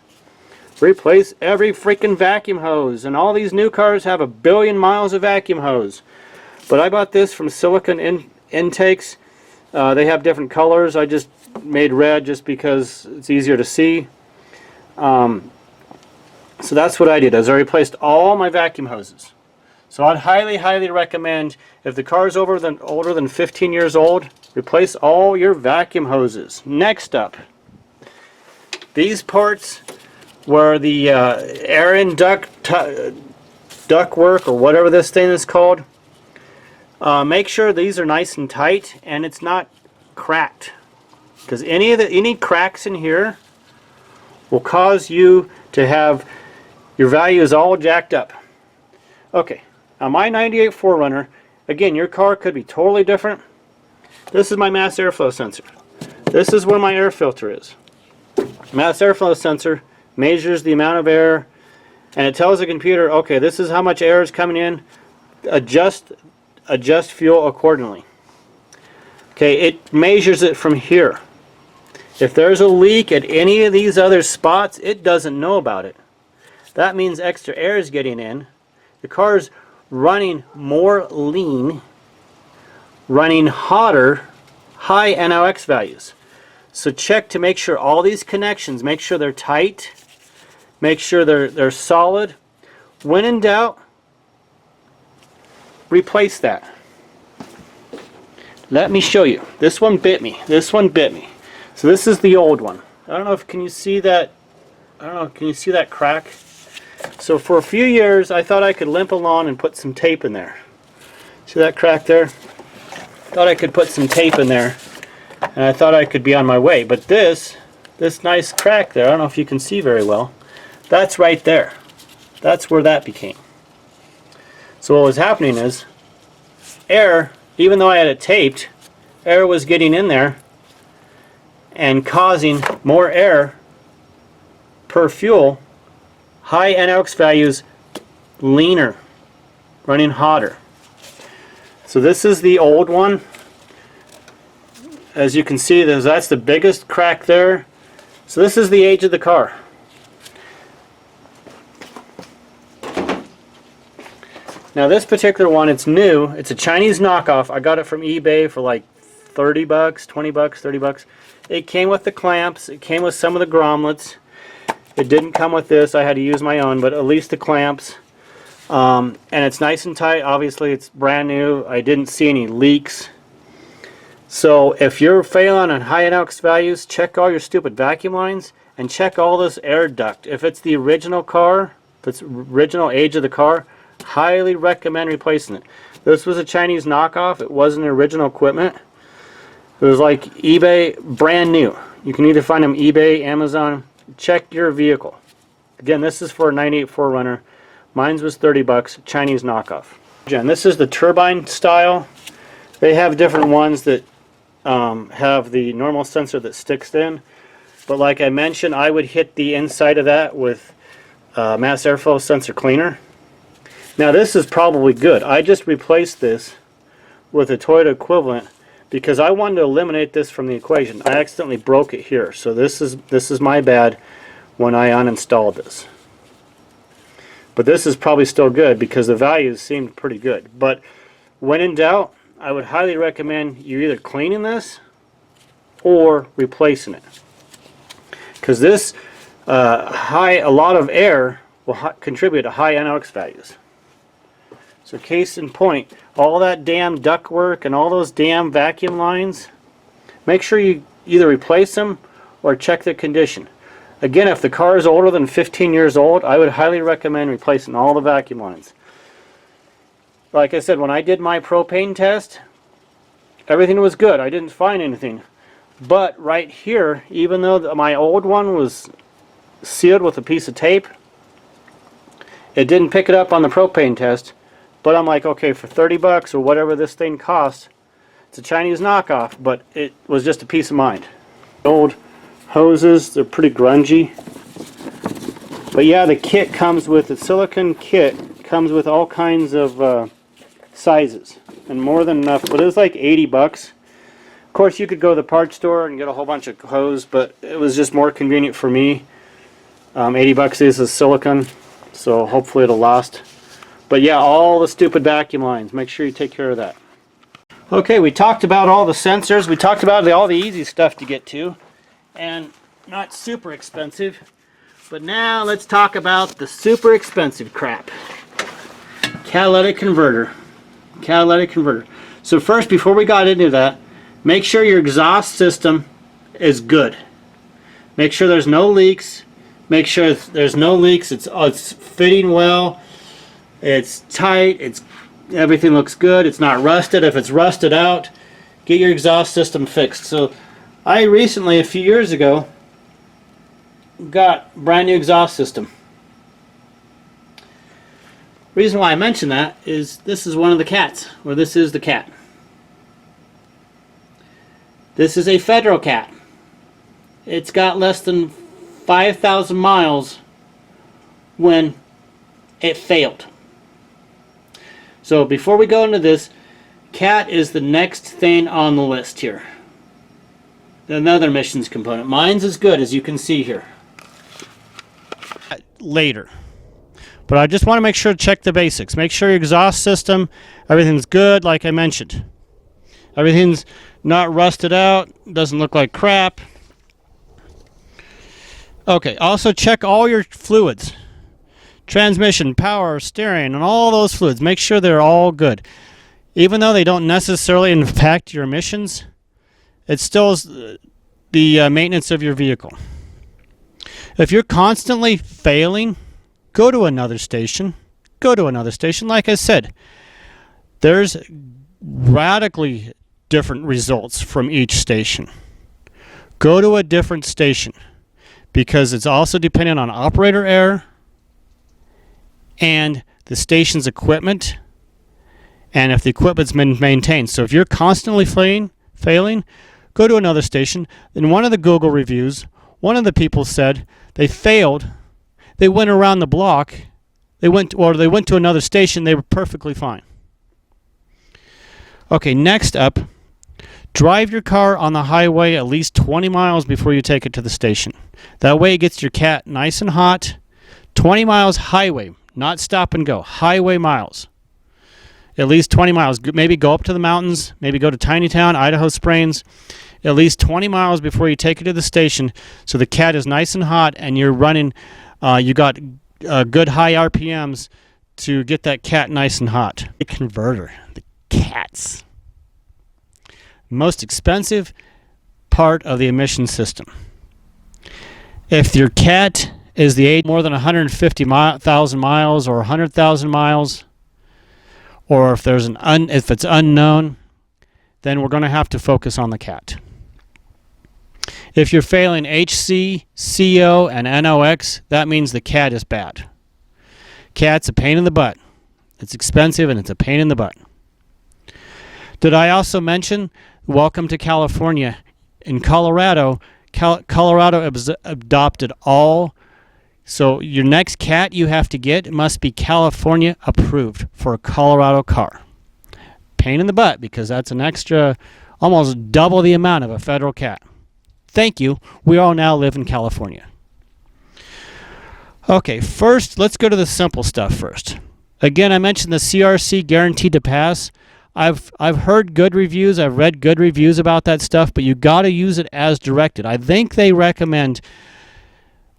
Speaker 1: replace every freaking vacuum hose. And all these new cars have 1 billion miles of vacuum hose. But I bought this from silicone intakes. They have different colors. I just made red just because it's easier to see. So that's what I did, is I replaced all my vacuum hoses. So I'd highly recommend, if the car is older than 15 years old, replace all your vacuum hoses. Next up, these parts where the air in duct work, or whatever this thing is called, make sure these are nice and tight and it's not cracked, because any cracks in here will cause you to have your values all jacked up. Okay, now my 98 4Runner, again, your car could be totally different. This is my mass airflow sensor. This is where my air filter is. Mass airflow sensor measures the amount of air, and it tells the computer, okay, this is how much air is coming in. Adjust fuel accordingly. Okay, it measures it from here. If there's a leak at any of these other spots, it doesn't know about it. That means extra air is getting in. The car's running more lean, running hotter, high NOx values. So check to make sure all these connections, make sure they're tight, make sure they're solid. When in doubt, replace that. Let me show you. This one bit me. This one bit me. So this is the old one. I don't know if can you see that. I don't know. Can you see that crack? So for a few years, I thought I could limp along and put some tape in there. See that crack there? Thought I could put some tape in there, and I thought I could be on my way. But this nice crack there, I don't know if you can see very well. That's right there. That's where that became. So what was happening is, air, even though I had it taped, air was getting in there and causing more air per fuel, high NOx values, leaner, running hotter. So this is the old one. As you can see, that's the biggest crack there. So this is the age of the car. Now this particular one, it's new. It's a Chinese knockoff. I got it from eBay for like 30 bucks, 20 bucks, 30 bucks. It came with the clamps. It came with some of the grommets. It didn't come with this. I had to use my own, but at least the clamps. And it's nice and tight. Obviously, it's brand new. I didn't see any leaks. So if you're failing on high NOx values, check all your stupid vacuum lines and check all this air duct. If it's the original car, if it's original age of the car, highly recommend replacing it. This was a Chinese knockoff. It wasn't original equipment. It was like eBay, brand new. You can either find them eBay, Amazon. Check your vehicle. Again, this is for a 98 4Runner. Mine was 30 bucks, Chinese knockoff. Again, this is the turbine style. They have different ones that have the normal sensor that sticks in. But like I mentioned, I would hit the inside of that with mass airflow sensor cleaner. Now this is probably good. I just replaced this with a Toyota equivalent because I wanted to eliminate this from the equation. I accidentally broke it here, so this is my bad when I uninstalled this. But this is probably still good because the values seemed pretty good. But when in doubt, I would highly recommend you either cleaning this or replacing it, because this a lot of air will contribute to high NOx values. So case in point, all that damn ductwork and all those damn vacuum lines, make sure you either replace them or check the condition. Again, if the car is older than 15 years old, I would highly recommend replacing all the vacuum lines. Like I said, when I did my propane test, everything was good. I didn't find anything. But right here, even though my old one was sealed with a piece of tape, it didn't pick it up on the propane test. But I'm like, okay, for 30 bucks or whatever this thing costs, it's a Chinese knockoff, but it was just a peace of mind. Old hoses, they're pretty grungy. But yeah, the kit comes with, the silicone kit comes with all kinds of sizes, and more than enough, but it was like 80 bucks. Of course, you could go to the parts store and get a whole bunch of hose, but it was just more convenient for me. 80 bucks is a silicone, so hopefully it'll last. But yeah, all the stupid vacuum lines, make sure you take care of that. Okay, we talked about all the sensors. We talked about all the easy stuff to get to, and not super expensive. But now let's talk about the super expensive crap. Catalytic converter. Catalytic converter. So first, before we got into that, make sure your exhaust system is good. Make sure there's no leaks. Make sure there's no leaks. It's fitting well. It's tight. Everything looks good. It's not rusted. If it's rusted out, get your exhaust system fixed. So I recently, a few years ago, got brand new exhaust system. Reason why I mention that is this is one of the cats, or this is the cat. This is a federal cat. It's got less than 5,000 miles when it failed. So before we go into this, cat is the next thing on the list here. Another emissions component. Mine's as good as you can see here. Later. But I just want to make sure to check the basics. Make sure your exhaust system, everything's good like I mentioned. Everything's not rusted out, doesn't look like crap. Okay, also check all your fluids. Transmission, power, steering, and all those fluids. Make sure they're all good. Even though they don't necessarily impact your emissions, it still is the maintenance of your vehicle. If you're constantly failing, go to another station. Go to another station. Like I said, there's radically different results from each station. Go to a different station because it's also dependent on operator error and the station's equipment and if the equipment's been maintained. So if you're constantly failing, go to another station. In one of the Google reviews, one of the people said they failed. They went around the block. They went to another station. They were perfectly fine. Okay, next up, drive your car on the highway at least 20 miles before you take it to the station. That way it gets your cat nice and hot. 20 miles highway, not stop and go. Highway miles. At least 20 miles. Maybe go up to the mountains. Maybe go to Tiny Town, Idaho Springs. At least 20 miles before you take it to the station so the cat is nice and hot and you're running, you got good high RPMs to get that cat nice and hot. The converter, the cats. Most expensive part of the emission system. If your cat is the age more than 150,000 miles or 100,000 miles, or if there's if it's unknown, then we're going to have to focus on the cat. If you're failing HC, CO, and NOx, that means the cat is bad. Cat's a pain in the butt. It's expensive and it's a pain in the butt. Did I also mention, welcome to California. In Colorado, Colorado adopted all. So your next cat you have to get must be California approved for a Colorado car. Pain in the butt because that's an extra, almost double the amount of a federal cat. Thank you. We all now live in California. Okay, first, let's go to the simple stuff first. Again, I mentioned the CRC guaranteed to pass. I've heard good reviews. I've read good reviews about that stuff, but you got to use it as directed. I think they recommend,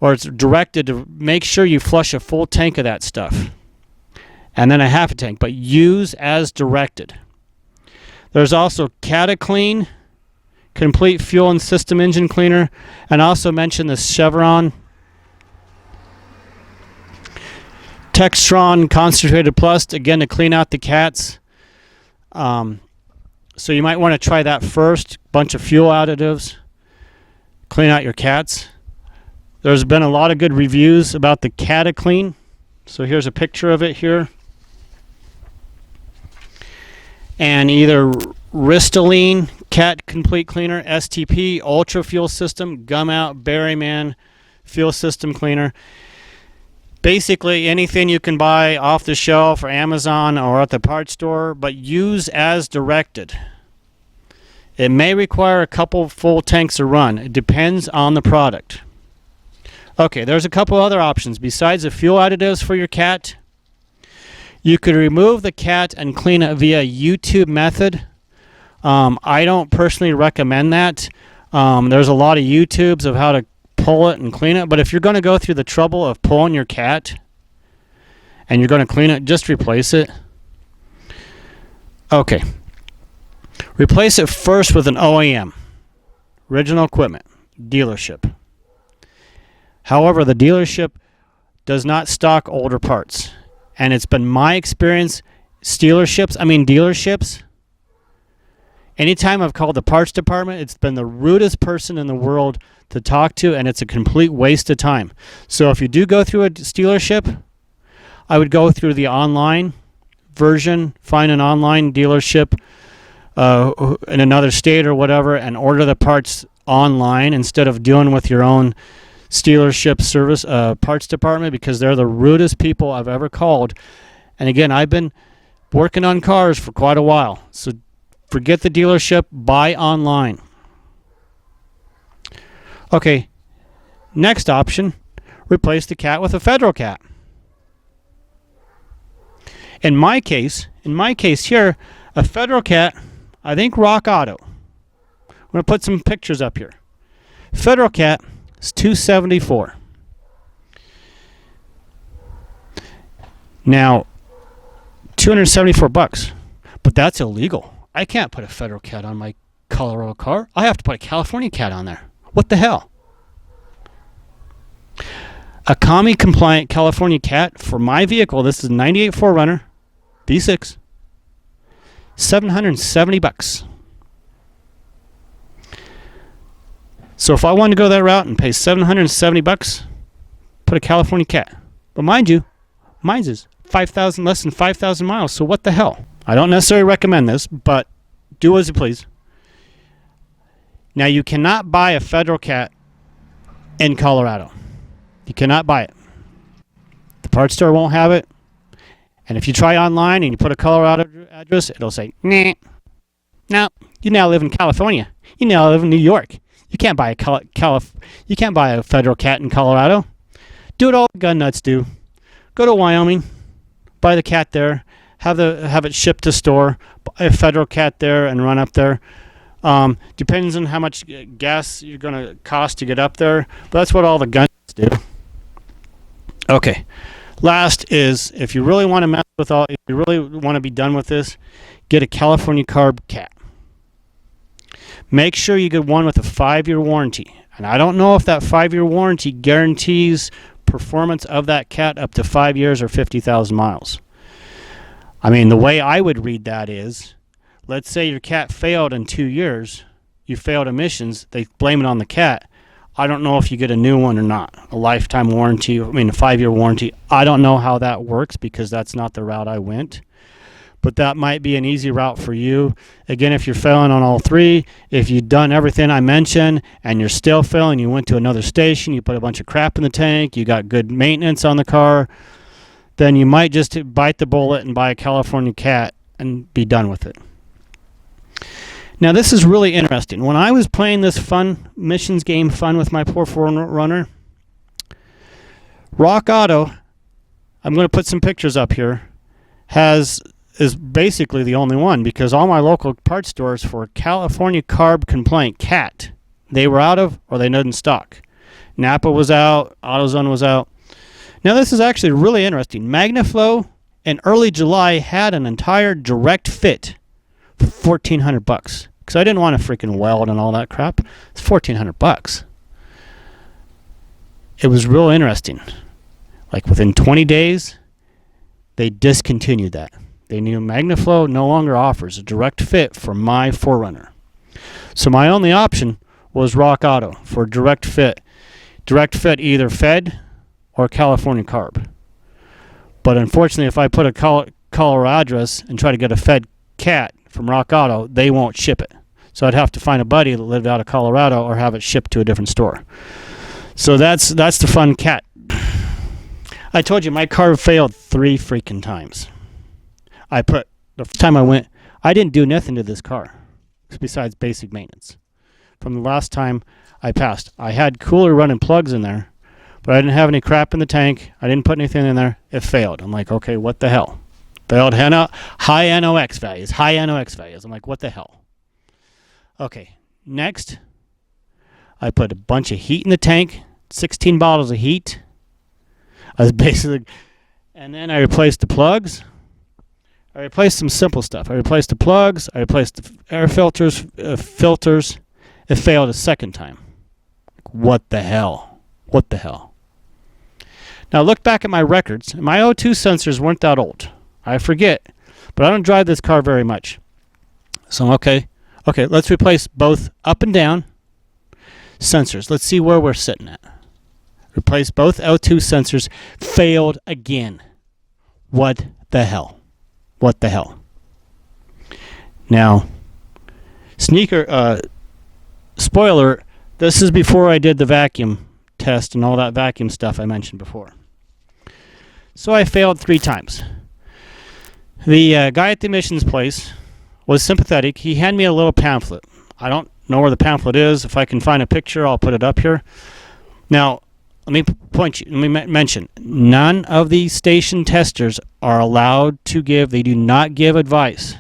Speaker 1: or it's directed to make sure you flush a full tank of that stuff, and then a half a tank, but use as directed. There's also CataClean, complete fuel and system engine cleaner, and also mention the Chevron Textron Concentrated Plus, again, to clean out the cats. So you might want to try that first. Bunch of fuel additives. Clean out your cats. There's been a lot of good reviews about the CataClean. So here's a picture of it here. And either Ristylene Cat Complete Cleaner, STP, Ultra Fuel System, Gum Out, Berryman Fuel System Cleaner. Basically anything you can buy off the shelf or Amazon or at the parts store, but use as directed. It may require a couple full tanks to run. It depends on the product. Okay, there's a couple other options. Besides the fuel additives for your cat, you could remove the cat and clean it via YouTube method. I don't personally recommend that. There's a lot of YouTubes of how to pull it and clean it, but if you're going to go through the trouble of pulling your cat and you're going to clean it, just replace it. Okay. Replace it first with an OEM, original equipment, dealership. However, the dealership does not stock older parts, and it's been my experience, dealerships, anytime I've called the parts department, it's been the rudest person in the world to talk to, and it's a complete waste of time. So if you do go through a dealership, I would go through the online version, find an online dealership in another state or whatever, and order the parts online instead of dealing with your own dealership service parts department, because they're the rudest people I've ever called. And again, I've been working on cars for quite a while, so forget the dealership, buy online. Okay, next option, replace the cat with a federal cat. In my case here, a federal cat, I think Rock Auto. I'm going to put some pictures up here. Federal cat, It's $274. Now, $274, but that's illegal. I can't put a federal cat on my Colorado car. I have to put a California cat on there. What the hell? A commie compliant California cat for my vehicle, this is a 98 4Runner V6, $770. So if I wanted to go that route and pay $770, put a California cat. But mind you, mine's is 5,000, less than 5,000 miles. So what the hell? I don't necessarily recommend this, but do as you please. Now you cannot buy a federal cat in Colorado. You cannot buy it. The parts store won't have it. And if you try online and you put a Colorado address, it'll say, nah. No, you now live in California. You now live in New York. You can't buy you can't buy a federal cat in Colorado. Do what all the gun nuts do. Go to Wyoming, buy the cat there, have it shipped to store, buy a federal cat there, and run up there. Depends on how much gas you're going to cost to get up there, but that's what all the gun nuts do. Okay. Last is, if you really want to mess with if you really want to be done with this, get a California carb cat. Make sure you get one with a 5-year warranty. And I don't know if that 5-year warranty guarantees performance of that cat up to 5 years or 50,000 miles. I mean, the way I would read that is, let's say your cat failed in 2 years, you failed emissions, they blame it on the cat. I don't know if you get a new one or not. A lifetime warranty, a 5-year warranty. I don't know how that works because that's not the route I went. But that might be an easy route for you. Again, if you're failing on all three, if you've done everything I mentioned and you're still failing, you went to another station, you put a bunch of crap in the tank, you got good maintenance on the car, then you might just bite the bullet and buy a California cat and be done with it. Now, this is really interesting. When I was playing this missions game with my poor 4Runner, Rock Auto, I'm going to put some pictures up here, is basically the only one, because all my local parts stores for California carb complaint cat, they were out of, or they didn't stock. Napa was out, AutoZone was out. Now this is actually really interesting. MagnaFlow in early July had an entire direct fit for $1,400, because I didn't want to freaking weld and all that crap. It's $1,400. It was real interesting. Like within 20 days, they discontinued that. They knew MagnaFlow no longer offers a direct fit for my 4Runner. So my only option was Rock Auto for direct fit. Direct fit either Fed or California carb. But unfortunately, if I put a caller address and try to get a Fed cat from Rock Auto, they won't ship it. So I'd have to find a buddy that lived out of Colorado or have it shipped to a different store. So that's the fun cat. I told you my car failed 3 freaking times. The first time I went, I didn't do nothing to this car besides basic maintenance. From the last time I passed, I had cooler running plugs in there, but I didn't have any crap in the tank. I didn't put anything in there. It failed. I'm like, okay, what the hell? Failed high NOx values. I'm like, what the hell? Okay, next, I put a bunch of heat in the tank, 16 bottles of heat. And then I replaced the plugs. I replaced some simple stuff. I replaced the plugs. I replaced the air filters. It failed a second time. What the hell? Now look back at my records. My O2 sensors weren't that old. I forget, but I don't drive this car very much. So okay, let's replace both up and down sensors. Let's see where we're sitting at. Replace both O2 sensors. Failed again. What the hell? Now, spoiler, this is before I did the vacuum test and all that vacuum stuff I mentioned before. So I failed 3 times. The guy at the emissions place was sympathetic. He handed me a little pamphlet. I don't know where the pamphlet is. If I can find a picture, I'll put it up here. Now, let me mention, none of these station testers are allowed to give, they do not give advice.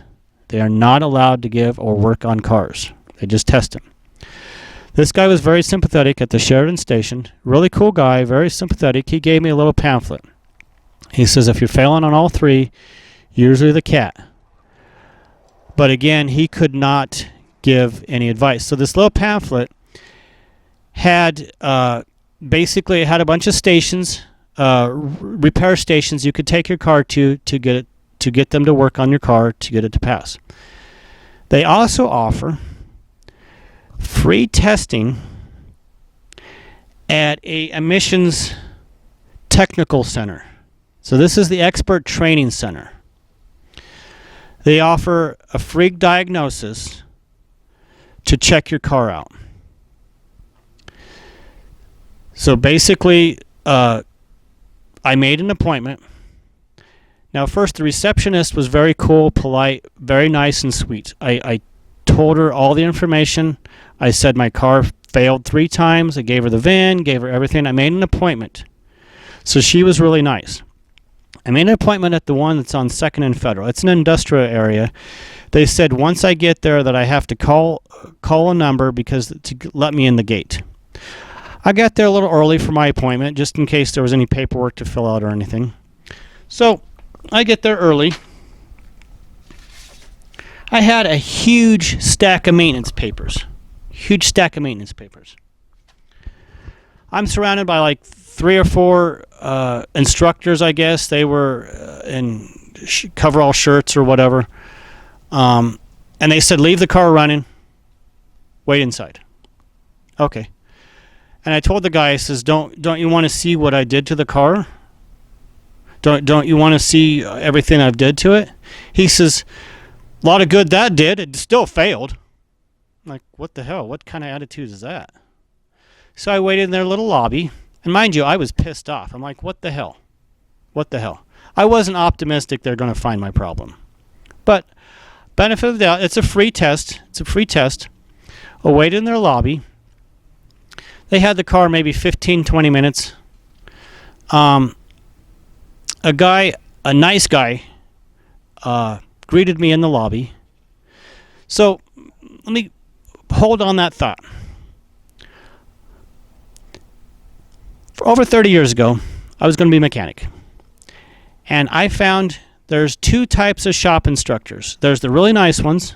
Speaker 1: They are not allowed to give or work on cars. They just test them. This guy was very sympathetic at the Sheridan station. Really cool guy, very sympathetic. He gave me a little pamphlet. He says, if you're failing on all three, usually the cat. But again, he could not give any advice. So this little pamphlet had basically it had a bunch of stations, repair stations you could take your car to get them to work on your car to get it to pass. They also offer free testing at a emissions technical center. So this is the expert training center. They offer a free diagnosis to check your car out. So basically, I made an appointment. Now first, the receptionist was very cool, polite, very nice and sweet. I told her all the information. I said my car failed 3 times. I gave her the VIN, gave her everything. I made an appointment. So she was really nice. I made an appointment at the one that's on 2nd and Federal. It's an industrial area. They said once I get there that I have to call a number because to let me in the gate. I got there a little early for my appointment just in case there was any paperwork to fill out or anything. So I get there early. I had a huge stack of maintenance papers. Huge stack of maintenance papers. I'm surrounded by like 3 or 4 instructors, I guess. They were in coverall shirts or whatever. And they said, leave the car running. Wait inside. Okay. And I told the guy, I says, don't you want to see what I did to the car? Don't you want to see everything I've did to it? He says, a lot of good that did. It still failed. I'm like, what the hell? What kind of attitude is that? So I waited in their little lobby. And mind you, I was pissed off. I'm like, what the hell? What the hell? I wasn't optimistic they're going to find my problem. But benefit of the doubt, it's a free test. It's a free test. I waited in their lobby. They had the car maybe 15, 20 minutes. A nice guy, greeted me in the lobby. So let me hold on that thought. For over 30 years ago, I was going to be a mechanic. And I found there's 2 types of shop instructors. There's the really nice ones.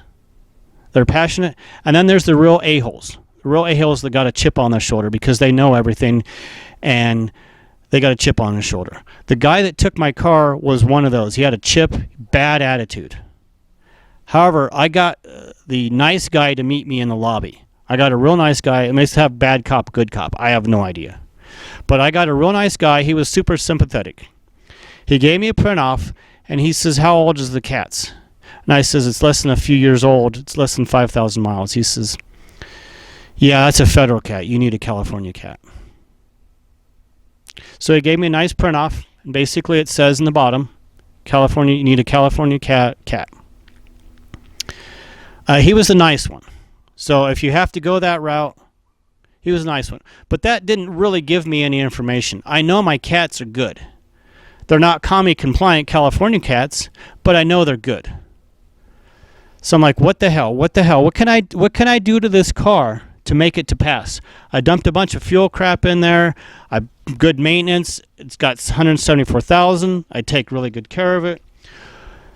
Speaker 1: They're passionate. And then there's the real a-holes. The real a-holes that got a chip on their shoulder because they know everything and they got a chip on their shoulder. The guy that took my car was one of those. He had a chip, bad attitude. However, I got the nice guy to meet me in the lobby. I got a real nice guy. It may have bad cop, good cop. I have no idea. But I got a real nice guy. He was super sympathetic. He gave me a print off, and he says, how old is the cats? And I says, it's less than a few years old. It's less than 5,000 miles. He says, yeah, that's a federal cat. You need a California cat. So he gave me a nice print off, and basically it says in the bottom, California, you need a California cat. He was the nice one. So if you have to go that route, he was a nice one. But that didn't really give me any information. I know my cats are good. They're not commie compliant California cats, but I know they're good. So I'm like, what the hell? What the hell? What can I do to this car to make it to pass? I dumped a bunch of fuel crap in there. Good maintenance. It's got 174,000. I take really good care of it.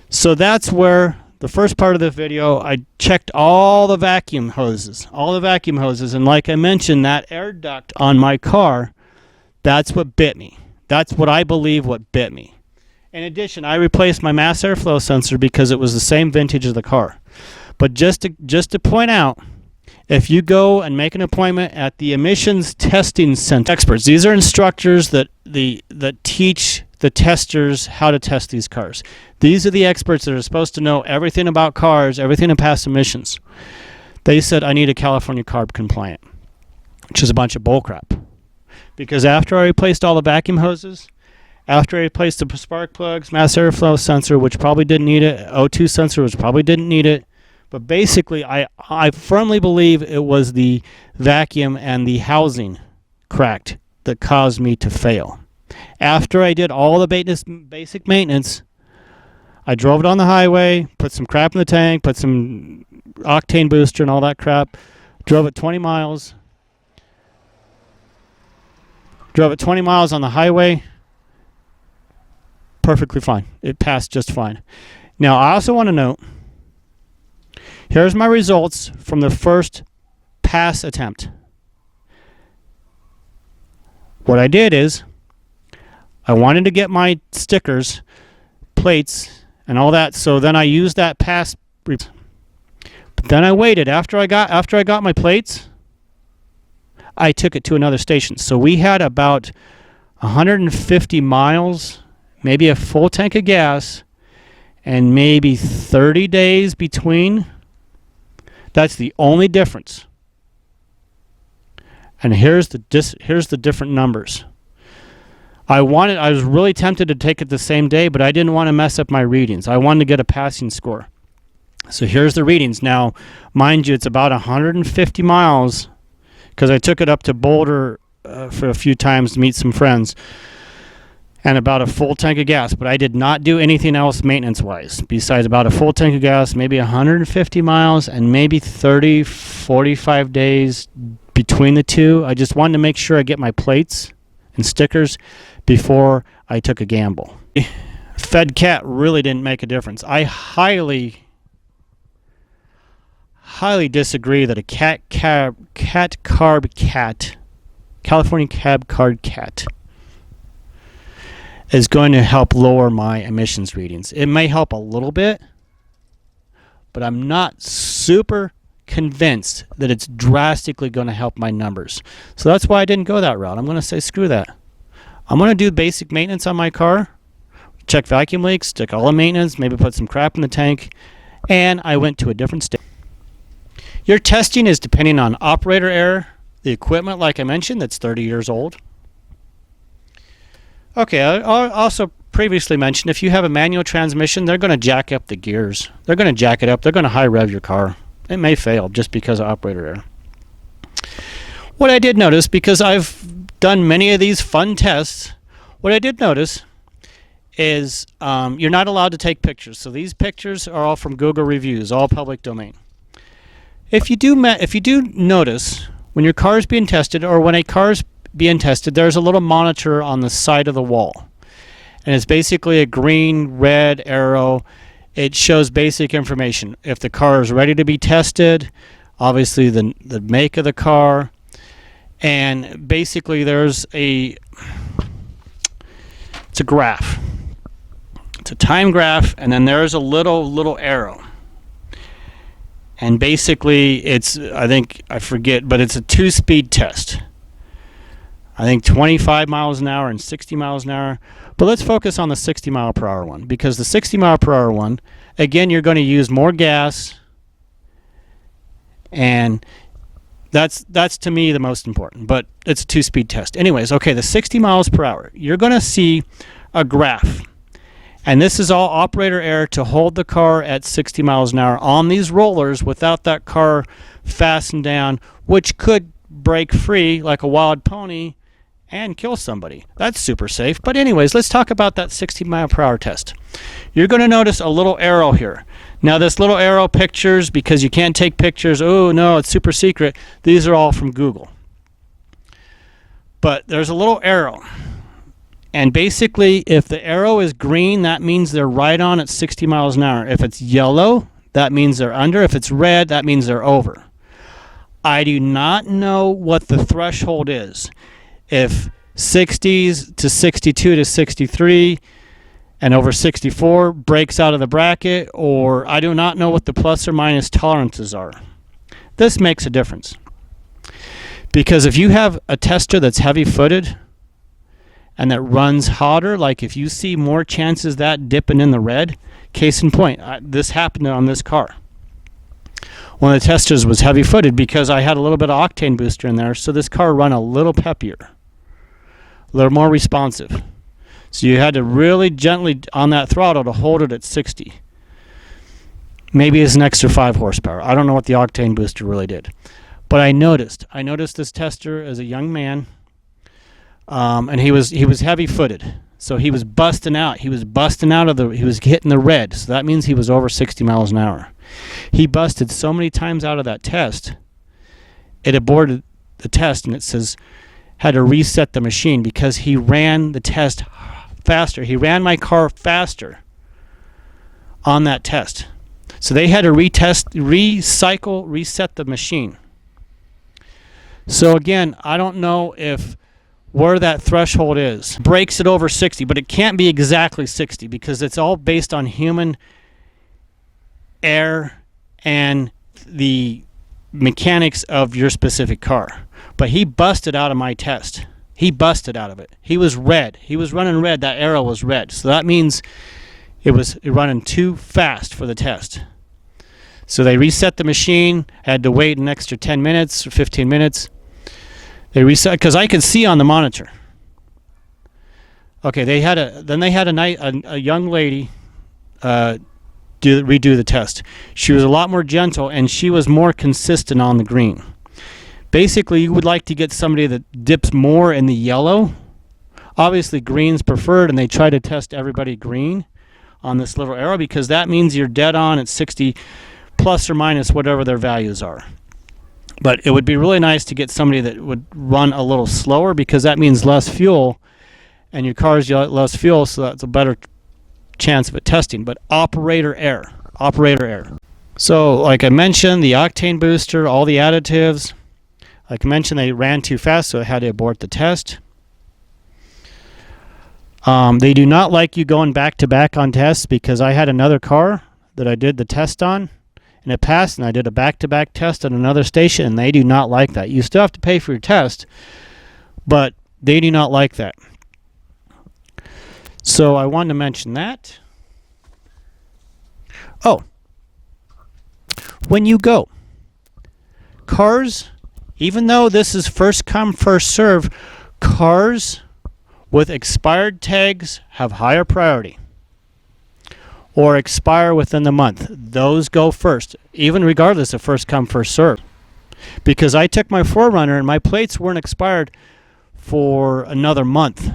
Speaker 1: So that's where the first part of the video, I checked all the vacuum hoses. And like I mentioned, that air duct on my car, that's what bit me. That's what I believe what bit me. In addition, I replaced my mass airflow sensor because it was the same vintage of the car. But just to point out, if you go and make an appointment at the emissions testing center, experts, these are instructors that teach the testers how to test these cars. These are the experts that are supposed to know everything about cars, everything to pass emissions. They said, I need a California carb compliant, which is a bunch of bullcrap. Because after I replaced all the vacuum hoses, after I replaced the spark plugs, mass airflow sensor, which probably didn't need it, O2 sensor, which probably didn't need it, but basically I firmly believe it was the vacuum and the housing cracked that caused me to fail. After I did all the basic maintenance, I drove it on the highway, put some crap in the tank, put some octane booster and all that crap, drove it 20 miles, Drove at 20 miles on the highway. Perfectly fine. It passed just fine. Now, I also want to note, here's my results from the first pass attempt. What I did is, I wanted to get my stickers, plates, and all that, so then I used that pass. But then I waited. After I got my plates, I took it to another station. So we had about 150 miles, maybe a full tank of gas, and maybe 30 days between. That's the only difference. And here's the different numbers. I was really tempted to take it the same day, but I didn't want to mess up my readings. I wanted to get a passing score. So here's the readings. Now, mind you, it's about 150 miles because I took it up to Boulder for a few times to meet some friends, and about a full tank of gas. But I did not do anything else maintenance-wise besides about a full tank of gas, maybe 150 miles, and maybe 30, 45 days between the two. I just wanted to make sure I get my plates and stickers before I took a gamble. Fed cat really didn't make a difference. I highly disagree that a California cab card cat is going to help lower my emissions readings. It may help a little bit, but I'm not super convinced that it's drastically going to help my numbers. So that's why I didn't go that route. I'm going to say screw that. I'm going to do basic maintenance on my car, check vacuum leaks, stick all the maintenance, maybe put some crap in the tank, and I went to a different state. Your testing is depending on operator error, the equipment, like I mentioned, that's 30 years old. Okay, I also previously mentioned if you have a manual transmission, they're going to jack up the gears. They're going to jack it up. They're going to high rev your car. It may fail just because of operator error. What I did notice, because I've done many of these fun tests, what I did notice is you're not allowed to take pictures. So these pictures are all from Google reviews, all public domain. If you do notice when your car is being tested, or when a car is being tested, there's a little monitor on the side of the wall, and it's basically a green red arrow. It shows basic information. If the car is ready to be tested, obviously the make of the car, and basically it's a graph. It's a time graph, and then there's a little arrow. And basically it's, I forget, but it's a 2-speed test. I think 25 miles an hour and 60 miles an hour. But let's focus on the 60 mile per hour one, because the 60 mile per hour one, again, you're going to use more gas, and that's to me the most important, but it's a 2-speed test. Anyways, okay, the 60 miles per hour, you're going to see a graph, and this is all operator error to hold the car at 60 miles an hour on these rollers without that car fastened down, which could break free like a wild pony and kill somebody. That's super safe. But anyways, let's talk about that 60 mile per hour test. You're going to notice a little arrow here. Now this little arrow pictures, because you can't take pictures, oh no, it's super secret. These are all from Google. But there's a little arrow. And basically, if the arrow is green, that means they're right on at 60 miles an hour. If it's yellow, that means they're under. If it's red, that means they're over. I do not know what the threshold is. If 60s to 62 to 63 and over 64 breaks out of the bracket, or I do not know what the plus or minus tolerances are. This makes a difference. Because if you have a tester that's heavy-footed and that runs hotter, like if you see more chances that dipping in the red, case in point, this happened on this car. One of the testers was heavy-footed because I had a little bit of octane booster in there, so this car run a little peppier, a little more responsive. So you had to really gently on that throttle to hold it at 60. Maybe it's an extra 5 horsepower. I don't know what the octane booster really did. But I noticed this tester as a young man, and he was heavy-footed. So he was busting out. He was hitting the red. So that means he was over 60 miles an hour. He busted so many times out of that test, it aborted the test, and it says, had to reset the machine because he ran the test faster. He ran my car faster on that test. So they had to reset the machine. So again, I don't know if where that threshold is breaks it over 60, but it can't be exactly 60 because it's all based on human error and the mechanics of your specific car. But he busted out of my test. He busted out of it. He was red. He was running red. That arrow was red. So that means it was running too fast for the test. So they reset the machine. Had to wait an extra 10 minutes or 15 minutes. They reset because I could see on the monitor. Okay, they had a young lady redo the test. She was a lot more gentle and she was more consistent on the green. Basically, you would like to get somebody that dips more in the yellow. Obviously, green's preferred, and they try to test everybody green on this little arrow because that means you're dead on at 60 plus or minus whatever their values are. But it would be really nice to get somebody that would run a little slower because that means less fuel, and your car's less fuel, so that's a better chance of it testing. But operator error. So, like I mentioned, the octane booster, all the additives. Like I mentioned, they ran too fast, so I had to abort the test. They do not like you going back-to-back on tests because I had another car that I did the test on, and it passed, and I did a back-to-back test at another station, and they do not like that. You still have to pay for your test, but they do not like that. So I wanted to mention that. Oh, when you go, cars, even though this is first come, first serve, cars with expired tags have higher priority or expire within the month. Those go first, even regardless of first come, first serve. Because I took my 4Runner and my plates weren't expired for another month.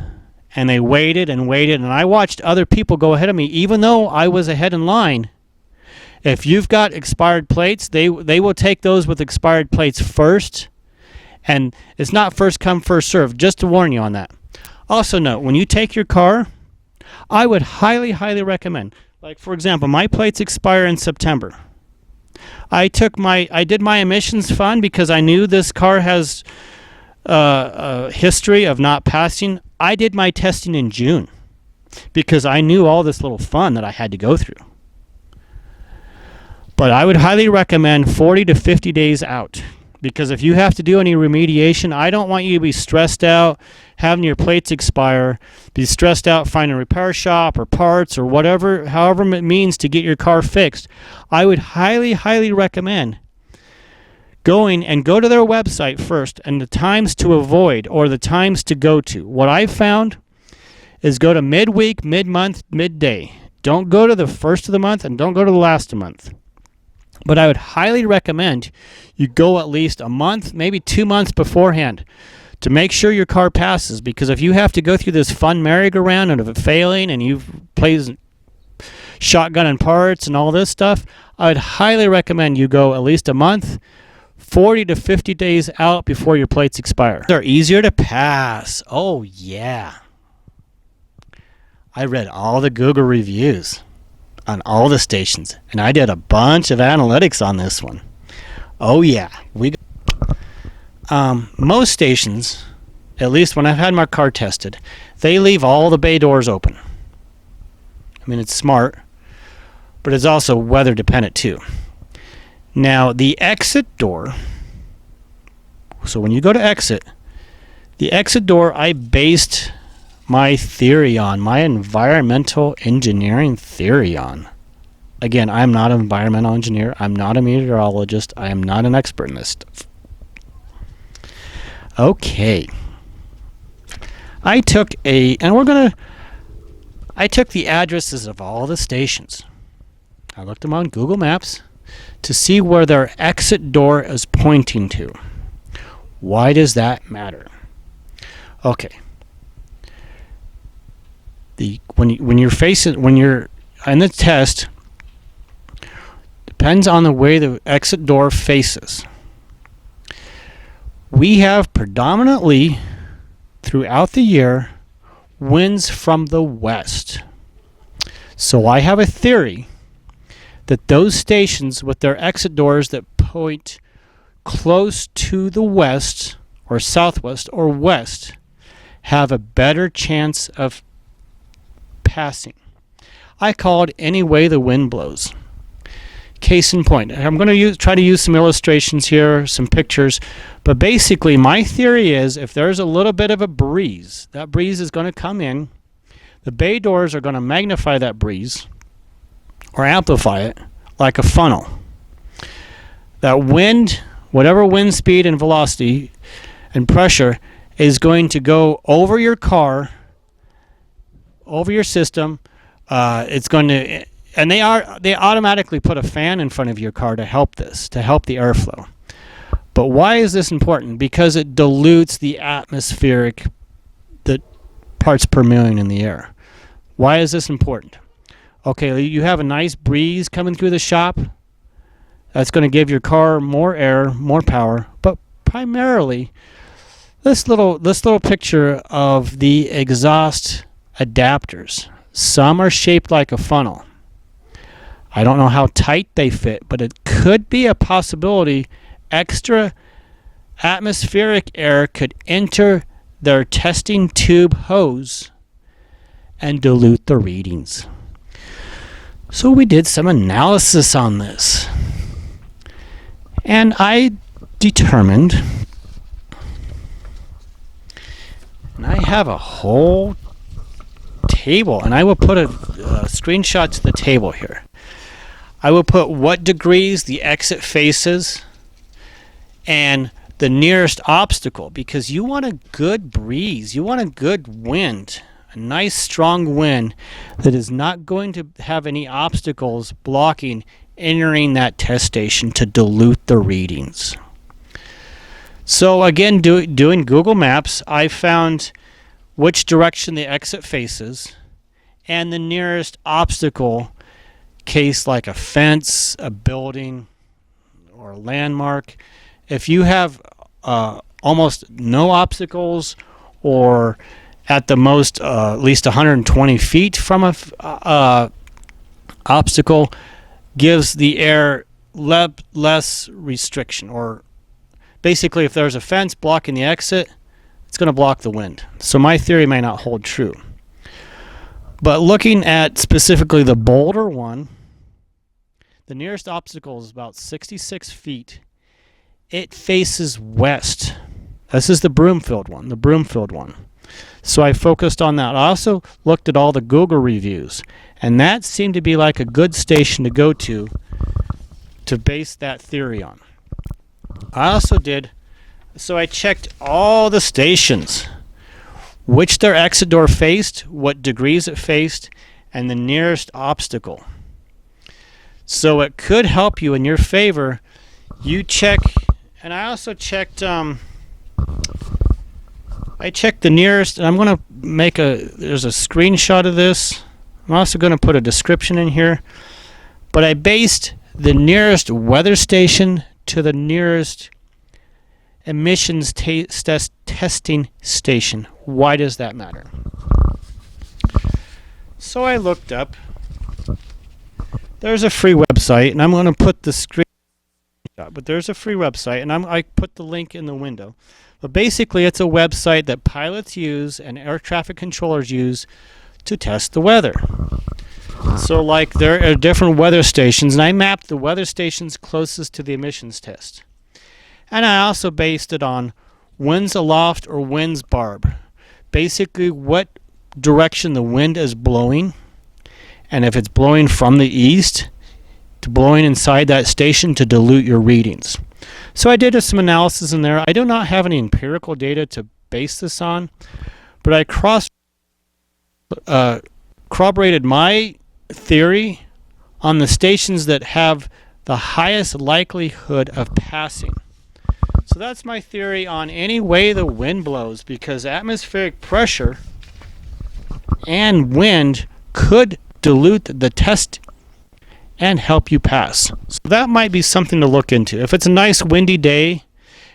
Speaker 1: And they waited and waited, and I watched other people go ahead of me, even though I was ahead in line. If you've got expired plates, they will take those with expired plates first, and it's not first come, first serve, just to warn you on that. Also note, when you take your car, I would highly, highly recommend, like for example, my plates expire in September. I did my emissions fund because I knew this car has a history of not passing. I did my testing in June because I knew all this little fun that I had to go through. But I would highly recommend 40 to 50 days out because if you have to do any remediation, I don't want you to be stressed out having your plates expire, be stressed out finding a repair shop or parts or whatever, however it means to get your car fixed. I would highly, highly recommend go to their website first and the times to avoid or the times to go to. What I've found is go to midweek, mid-month, midday. Don't go to the first of the month and don't go to the last of the month. But I would highly recommend you go at least a month, maybe 2 months beforehand to make sure your car passes, because if you have to go through this fun merry-go-round and of it failing and you've played shotgun and parts and all this stuff, I would highly recommend you go at least a month, 40 to 50 days out before your plates expire. They're easier to pass. Oh, yeah. I read all the Google reviews on all the stations, and I did a bunch of analytics on this one. Oh, yeah. Most stations, at least when I've had my car tested, they leave all the bay doors open. I mean, it's smart, but it's also weather dependent too. Now, the exit door, so when you go to exit, the exit door I based my theory on, my environmental engineering theory on. Again, I'm not an environmental engineer. I'm not a meteorologist. I am not an expert in this stuff. Okay. I took the addresses of all the stations. I looked them on Google Maps to see where their exit door is pointing to. Why does that matter? Okay. When you're in the test, depends on the way the exit door faces. We have predominantly throughout the year winds from the west. So I have a theory that those stations with their exit doors that point close to the west or southwest or west have a better chance of passing. I call it any way the wind blows. Case in point, I'm going to try to use some illustrations here, some pictures, but basically my theory is if there's a little bit of a breeze, that breeze is going to come in, the bay doors are going to magnify that breeze or amplify it like a funnel. That wind, whatever wind speed and velocity and pressure, is going to go over your car, over your system. It's going to, and they automatically put a fan in front of your car to help the airflow. But why is this important? Because it dilutes the atmospheric, the parts per million in the air. Why is this important? Okay, you have a nice breeze coming through the shop. That's going to give your car more air, more power, but primarily this little picture of the exhaust adapters. Some are shaped like a funnel. I don't know how tight they fit, but it could be a possibility extra atmospheric air could enter their testing tube hose and dilute the readings. So we did some analysis on this. And I determined, and I have a whole table, and I will put a screenshot to the table here. I will put what degrees the exit faces and the nearest obstacle, because you want a good breeze, you want a good wind, a nice strong wind that is not going to have any obstacles blocking entering that test station to dilute the readings. So again, doing Google Maps, I found which direction the exit faces and the nearest obstacle case, like a fence, a building, or a landmark. If you have almost no obstacles, or at the most at least 120 feet from a obstacle, gives the air less restriction. Or basically, if there's a fence blocking the exit, it's going to block the wind. So my theory may not hold true. But looking at specifically the Boulder one, the nearest obstacle is about 66 feet. It faces west. This is the Broomfield one. So I focused on that. I also looked at all the Google reviews, and that seemed to be like a good station to go to base that theory on. I also did, so I checked all the stations, which their exit door faced, what degrees it faced, and the nearest obstacle. So it could help you in your favor. You check, and I also checked, I checked the nearest, and I'm going to there's a screenshot of this. I'm also going to put a description in here. But I based the nearest weather station to the nearest emissions testing station. Why does that matter? So I looked up. There's a free website, and I'm going to put the screenshot, but there's a free website, and I put the link in the window. But basically, it's a website that pilots use and air traffic controllers use to test the weather. So like there are different weather stations, and I mapped the weather stations closest to the emissions test. And I also based it on winds aloft or winds barb. Basically what direction the wind is blowing, and if it's blowing from the east, to blowing inside that station to dilute your readings. So I did some analysis in there. I do not have any empirical data to base this on, but I corroborated my theory on the stations that have the highest likelihood of passing. So that's my theory on any way the wind blows, because atmospheric pressure and wind could dilute the test and help you pass. So that might be something to look into. If it's a nice windy day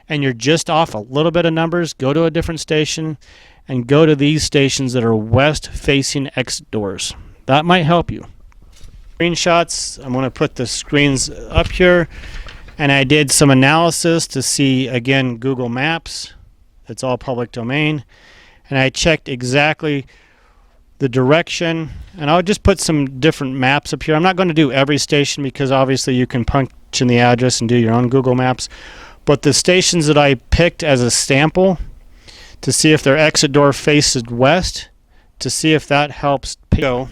Speaker 1: and you're just off a little bit of numbers, go to a different station and go to these stations that are west-facing exit doors. That might help you. Screenshots, I'm going to put the screens up here, and I did some analysis to see, again, Google Maps. It's all public domain. And I checked exactly the direction, and I'll just put some different maps up here. I'm not going to do every station because obviously you can punch in the address and do your own Google Maps. But the stations that I picked as a sample to see if their exit door faces west, to see if that helps go.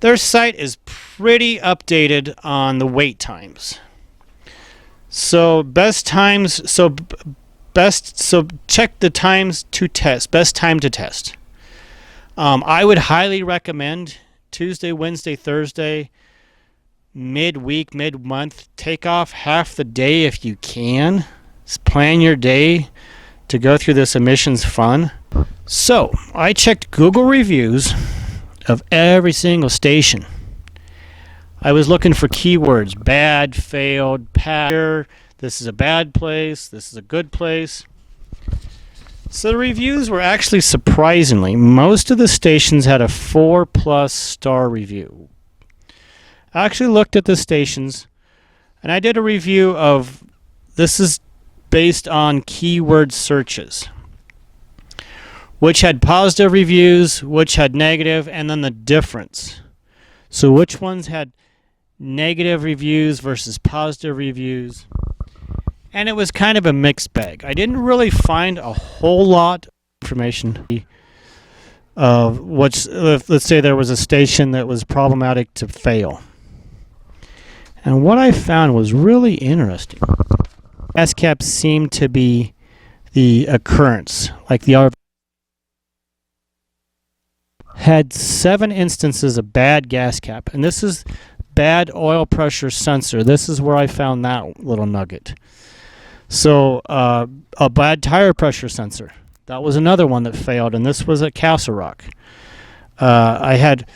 Speaker 1: Their site is pretty updated on the wait times. So check the times to test. Best time to test. I would highly recommend Tuesday, Wednesday, Thursday, midweek, mid-month. Take off half the day if you can. Plan your day to go through this emissions fun. So I checked Google reviews of every single station. I was looking for keywords: bad, failed, pass, this is a bad place, this is a good place. So the reviews were actually surprisingly, most of the stations had a 4+ star review. I actually looked at the stations and I did a review of, this is based on keyword searches, which had positive reviews, which had negative, and then the difference. So which ones had negative reviews versus positive reviews. And it was kind of a mixed bag. I didn't really find a whole lot of information of what's, let's say there was a station that was problematic to fail. And what I found was really interesting. Gas caps seemed to be the occurrence, like the had 7 instances of bad gas cap, and this is bad oil pressure sensor. This is where I found that little nugget. So a bad tire pressure sensor, that was another one that failed, and this was at Castle Rock. I had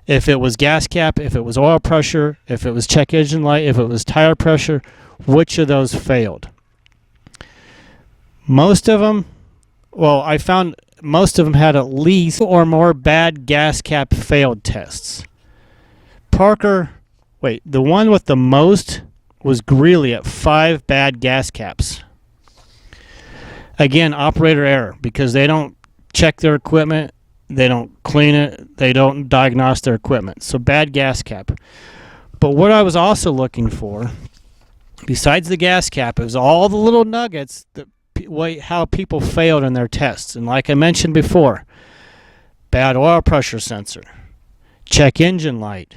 Speaker 1: if it was gas cap, if it was oil pressure, if it was check engine light, if it was tire pressure, which of those failed? Most of them, well, I found most of them had at least or more bad gas cap failed tests. The one with the most was Greeley at 5 bad gas caps. Again, operator error, because they don't check their equipment, they don't clean it, they don't diagnose their equipment. So bad gas cap. But what I was also looking for, besides the gas cap, is all the little nuggets that how people failed in their tests. And like I mentioned before, bad oil pressure sensor, check engine light,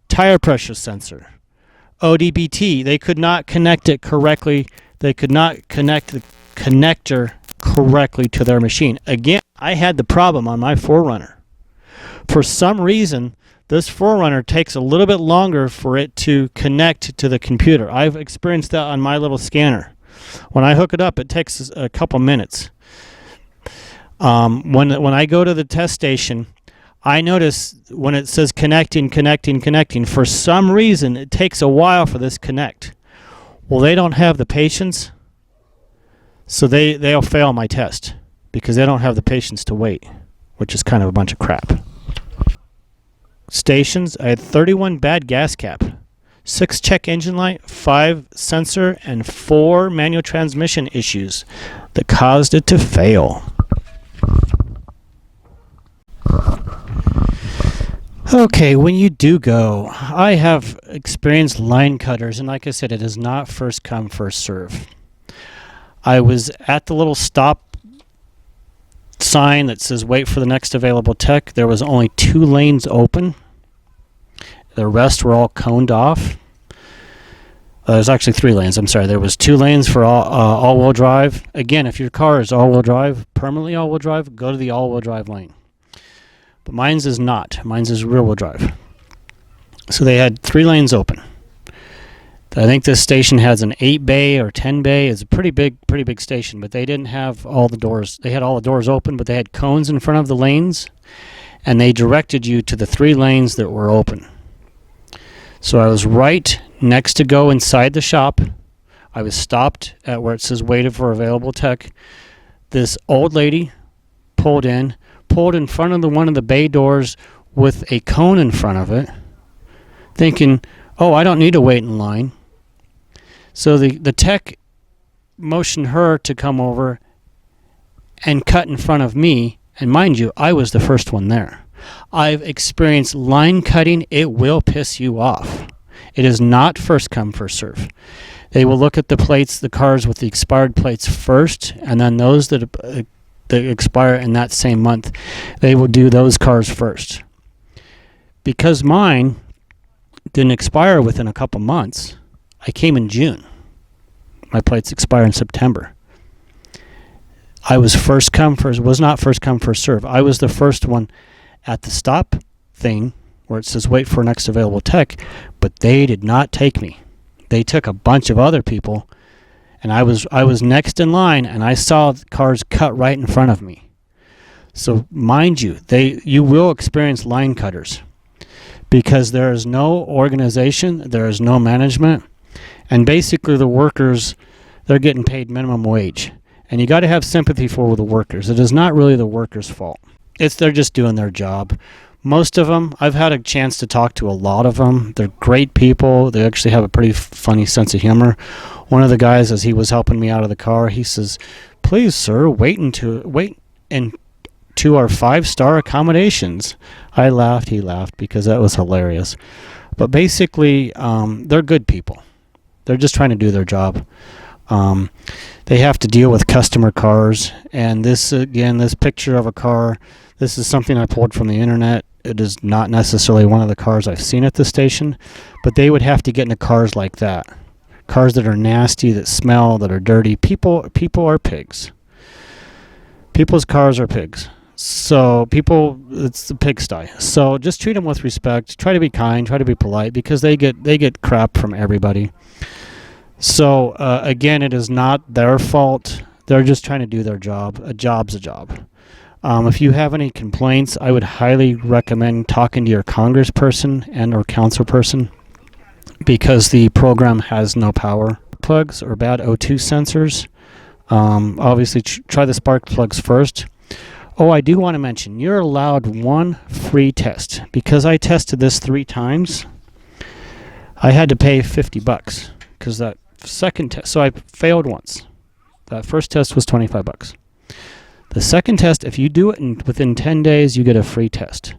Speaker 1: tire pressure sensor, ODBT, they could not connect it correctly. They could not connect the connector correctly to their machine. Again, I had the problem on my 4Runner. For some reason, this 4Runner takes a little bit longer for it to connect to the computer. I've experienced that on my little scanner. When I hook it up, it takes a couple minutes. When I go to the test station, I notice when it says connecting, for some reason it takes a while for this connect. Well, they don't have the patience, so they'll fail my test because they don't have the patience to wait, which is kind of a bunch of crap. Stations, I had 31 bad gas cap, 6 check engine light, 5 sensor, and 4 manual transmission issues that caused it to fail. Okay, when you do go, I have experienced line cutters, and like I said, it is not first come, first serve. I was at the little stop sign that says wait for the next available tech. There was only 2 lanes open. The rest were all coned off. There's actually 3 lanes. I'm sorry. There was 2 lanes for all-wheel drive. Again, if your car is all-wheel drive, permanently all-wheel drive, go to the all-wheel drive lane. But mine's is not. Mine's is rear-wheel drive. So they had 3 lanes open. I think this station has an 8 bay or 10 bay. It's a pretty big station, but they didn't have all the doors. They had all the doors open, but they had cones in front of the lanes, and they directed you to the 3 lanes that were open. So I was right next to go inside the shop. I was stopped at where it says waited for available tech. This old lady pulled in front of one of the bay doors with a cone in front of it, thinking, oh, I don't need to wait in line. So the tech motioned her to come over and cut in front of me. And mind you, I was the first one there. I've experienced line cutting. It will piss you off. It is not first come, first serve. They will look at the plates, the cars with the expired plates first, and then those that expire in that same month, they will do those cars first. Because mine didn't expire within a couple months, I came in June. My plates expire in September. I was first come, first, was not first come, first serve. I was the first one at the stop thing where it says wait for next available tech, but they did not take me. They took a bunch of other people, and I was next in line, and I saw cars cut right in front of me. So mind you, you will experience line cutters because there is no organization, there is no management, and basically the workers, they're getting paid minimum wage. And you got to have sympathy for the workers. It is not really the workers' fault. They're just doing their job. Most of them, I've had a chance to talk to a lot of them. They're great people. They actually have a pretty funny sense of humor. One of the guys, as he was helping me out of the car, he says, "Please, sir, wait into our 5-star accommodations." I laughed. He laughed because that was hilarious. But basically, they're good people. They're just trying to do their job. They have to deal with customer cars. And this, again, this picture of a car, this is something I pulled from the internet. It is not necessarily one of the cars I've seen at the station, but they would have to get into cars like that. Cars that are nasty, that smell, that are dirty. People are pigs. People's cars are pigs. So it's the pigsty. So just treat them with respect. Try to be kind. Try to be polite because they get crap from everybody. So again, it is not their fault. They're just trying to do their job. A job's a job. If you have any complaints, I would highly recommend talking to your congressperson and or councilperson because the program has no power. Plugs or bad O2 sensors. Obviously, try the spark plugs first. Oh, I do want to mention, you're allowed one free test. Because I tested this 3 times, I had to pay $50 because that second test, so I failed once. That first test was $25. The second test, if you do it within 10 days, you get a free test.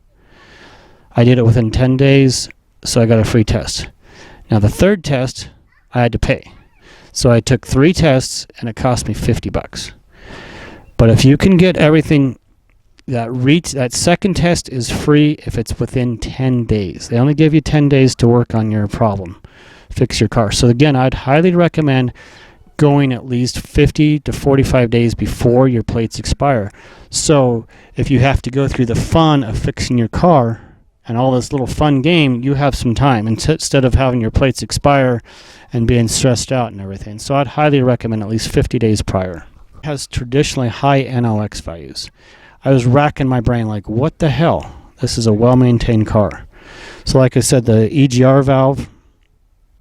Speaker 1: I did it within 10 days, so I got a free test. Now the third test, I had to pay. So I took 3 tests, and it cost me $50. But if you can get everything that second test is free if it's within 10 days. They only give you 10 days to work on your problem, fix your car. So again, I'd highly recommend going at least 50 to 45 days before your plates expire. So if you have to go through the fun of fixing your car and all this little fun game, you have some time instead of having your plates expire and being stressed out and everything. So I'd highly recommend at least 50 days prior. It has traditionally high NOx values. I was racking my brain like, what the hell? This is a well-maintained car. So like I said, the EGR valve,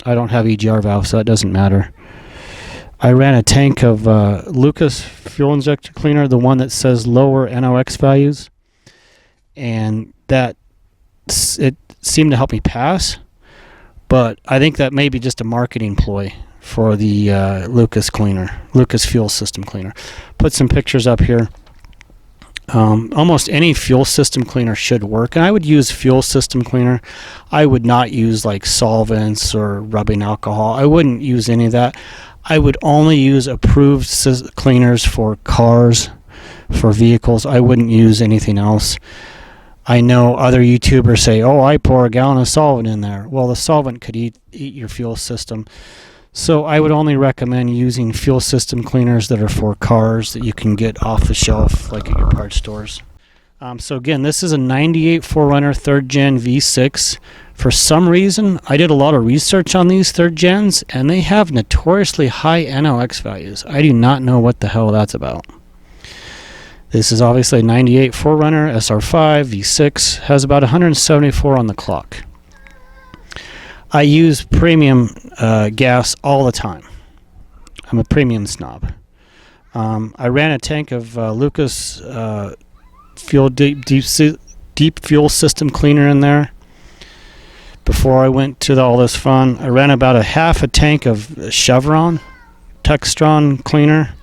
Speaker 1: I don't have EGR valve, so that doesn't matter. I ran a tank of Lucas fuel injector cleaner, the one that says lower NOx values, and it seemed to help me pass. But I think that may be just a marketing ploy for the Lucas fuel system cleaner. Put some pictures up here. Almost any fuel system cleaner should work, and I would use fuel system cleaner. I would not use like solvents or rubbing alcohol. I wouldn't use any of that. I would only use approved cleaners for cars, for vehicles. I wouldn't use anything else. I know other YouTubers say, oh, I pour a gallon of solvent in there. Well, the solvent could eat your fuel system. So I would only recommend using fuel system cleaners that are for cars that you can get off the shelf, like at your parts stores. So again, this is a 98 4Runner 3rd Gen V6. For some reason, I did a lot of research on these 3rd Gens, and they have notoriously high NOx values. I do not know what the hell that's about. This is obviously a 98 4Runner SR5 V6, has about 174 on the clock. I use premium gas all the time. I'm a premium snob. I ran a tank of Lucas fuel deep fuel system cleaner in there before I went to all this fun. I ran about a half a tank of Chevron Textron cleaner,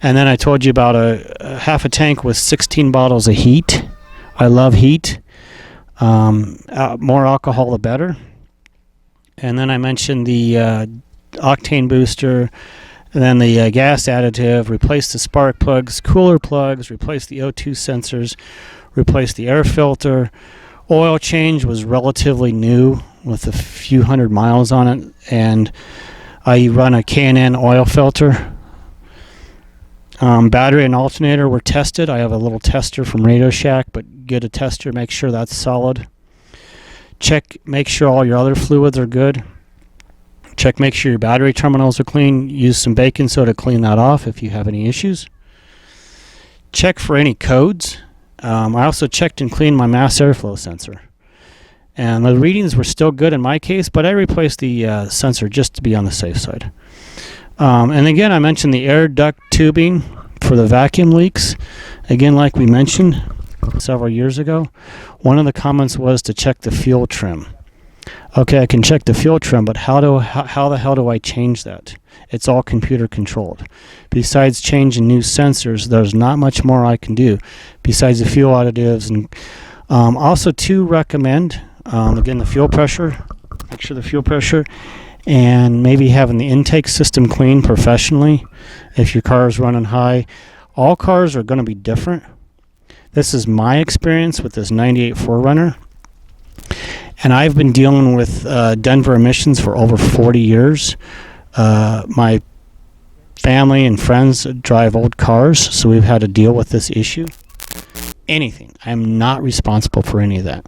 Speaker 1: and then I told you about a half a tank with 16 bottles of heat. I love heat. More alcohol the better. And then I mentioned the octane booster, and then the gas additive, replace the spark plugs, cooler plugs, replace the O2 sensors, replace the air filter. Oil change was relatively new with a few hundred miles on it, and I run a K&N oil filter. Battery and alternator were tested. I have a little tester from Radio Shack, but get a tester, make sure that's solid. Check, make sure all your other fluids are good. Check, make sure your battery terminals are clean. Use some baking soda to clean that off if you have any issues. Check for any codes. I also checked and cleaned my mass airflow sensor. And the readings were still good in my case, but I replaced the sensor just to be on the safe side. And again, I mentioned the air duct tubing for the vacuum leaks. Again, like we mentioned several years ago, one of the comments was to check the fuel trim. Okay, I can check the fuel trim, but how the hell do I change that? It's all computer controlled. Besides changing new sensors, there's not much more I can do besides the fuel additives. And also to recommend, again, the fuel pressure. Make sure the fuel pressure, and maybe having the intake system cleaned professionally if your car is running high. All cars are going to be different. This is my experience with this 98 4Runner. And I've been dealing with Denver emissions for over 40 years. My family and friends drive old cars, so we've had to deal with this issue. Anything. I'm not responsible for any of that.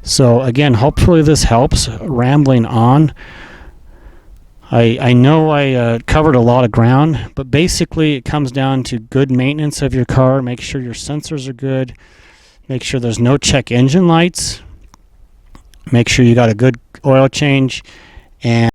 Speaker 1: So again, hopefully this helps. Rambling on. I know I covered a lot of ground, but basically it comes down to good maintenance of your car. Make sure your sensors are good. Make sure there's no check engine lights. Make sure you got a good oil change, and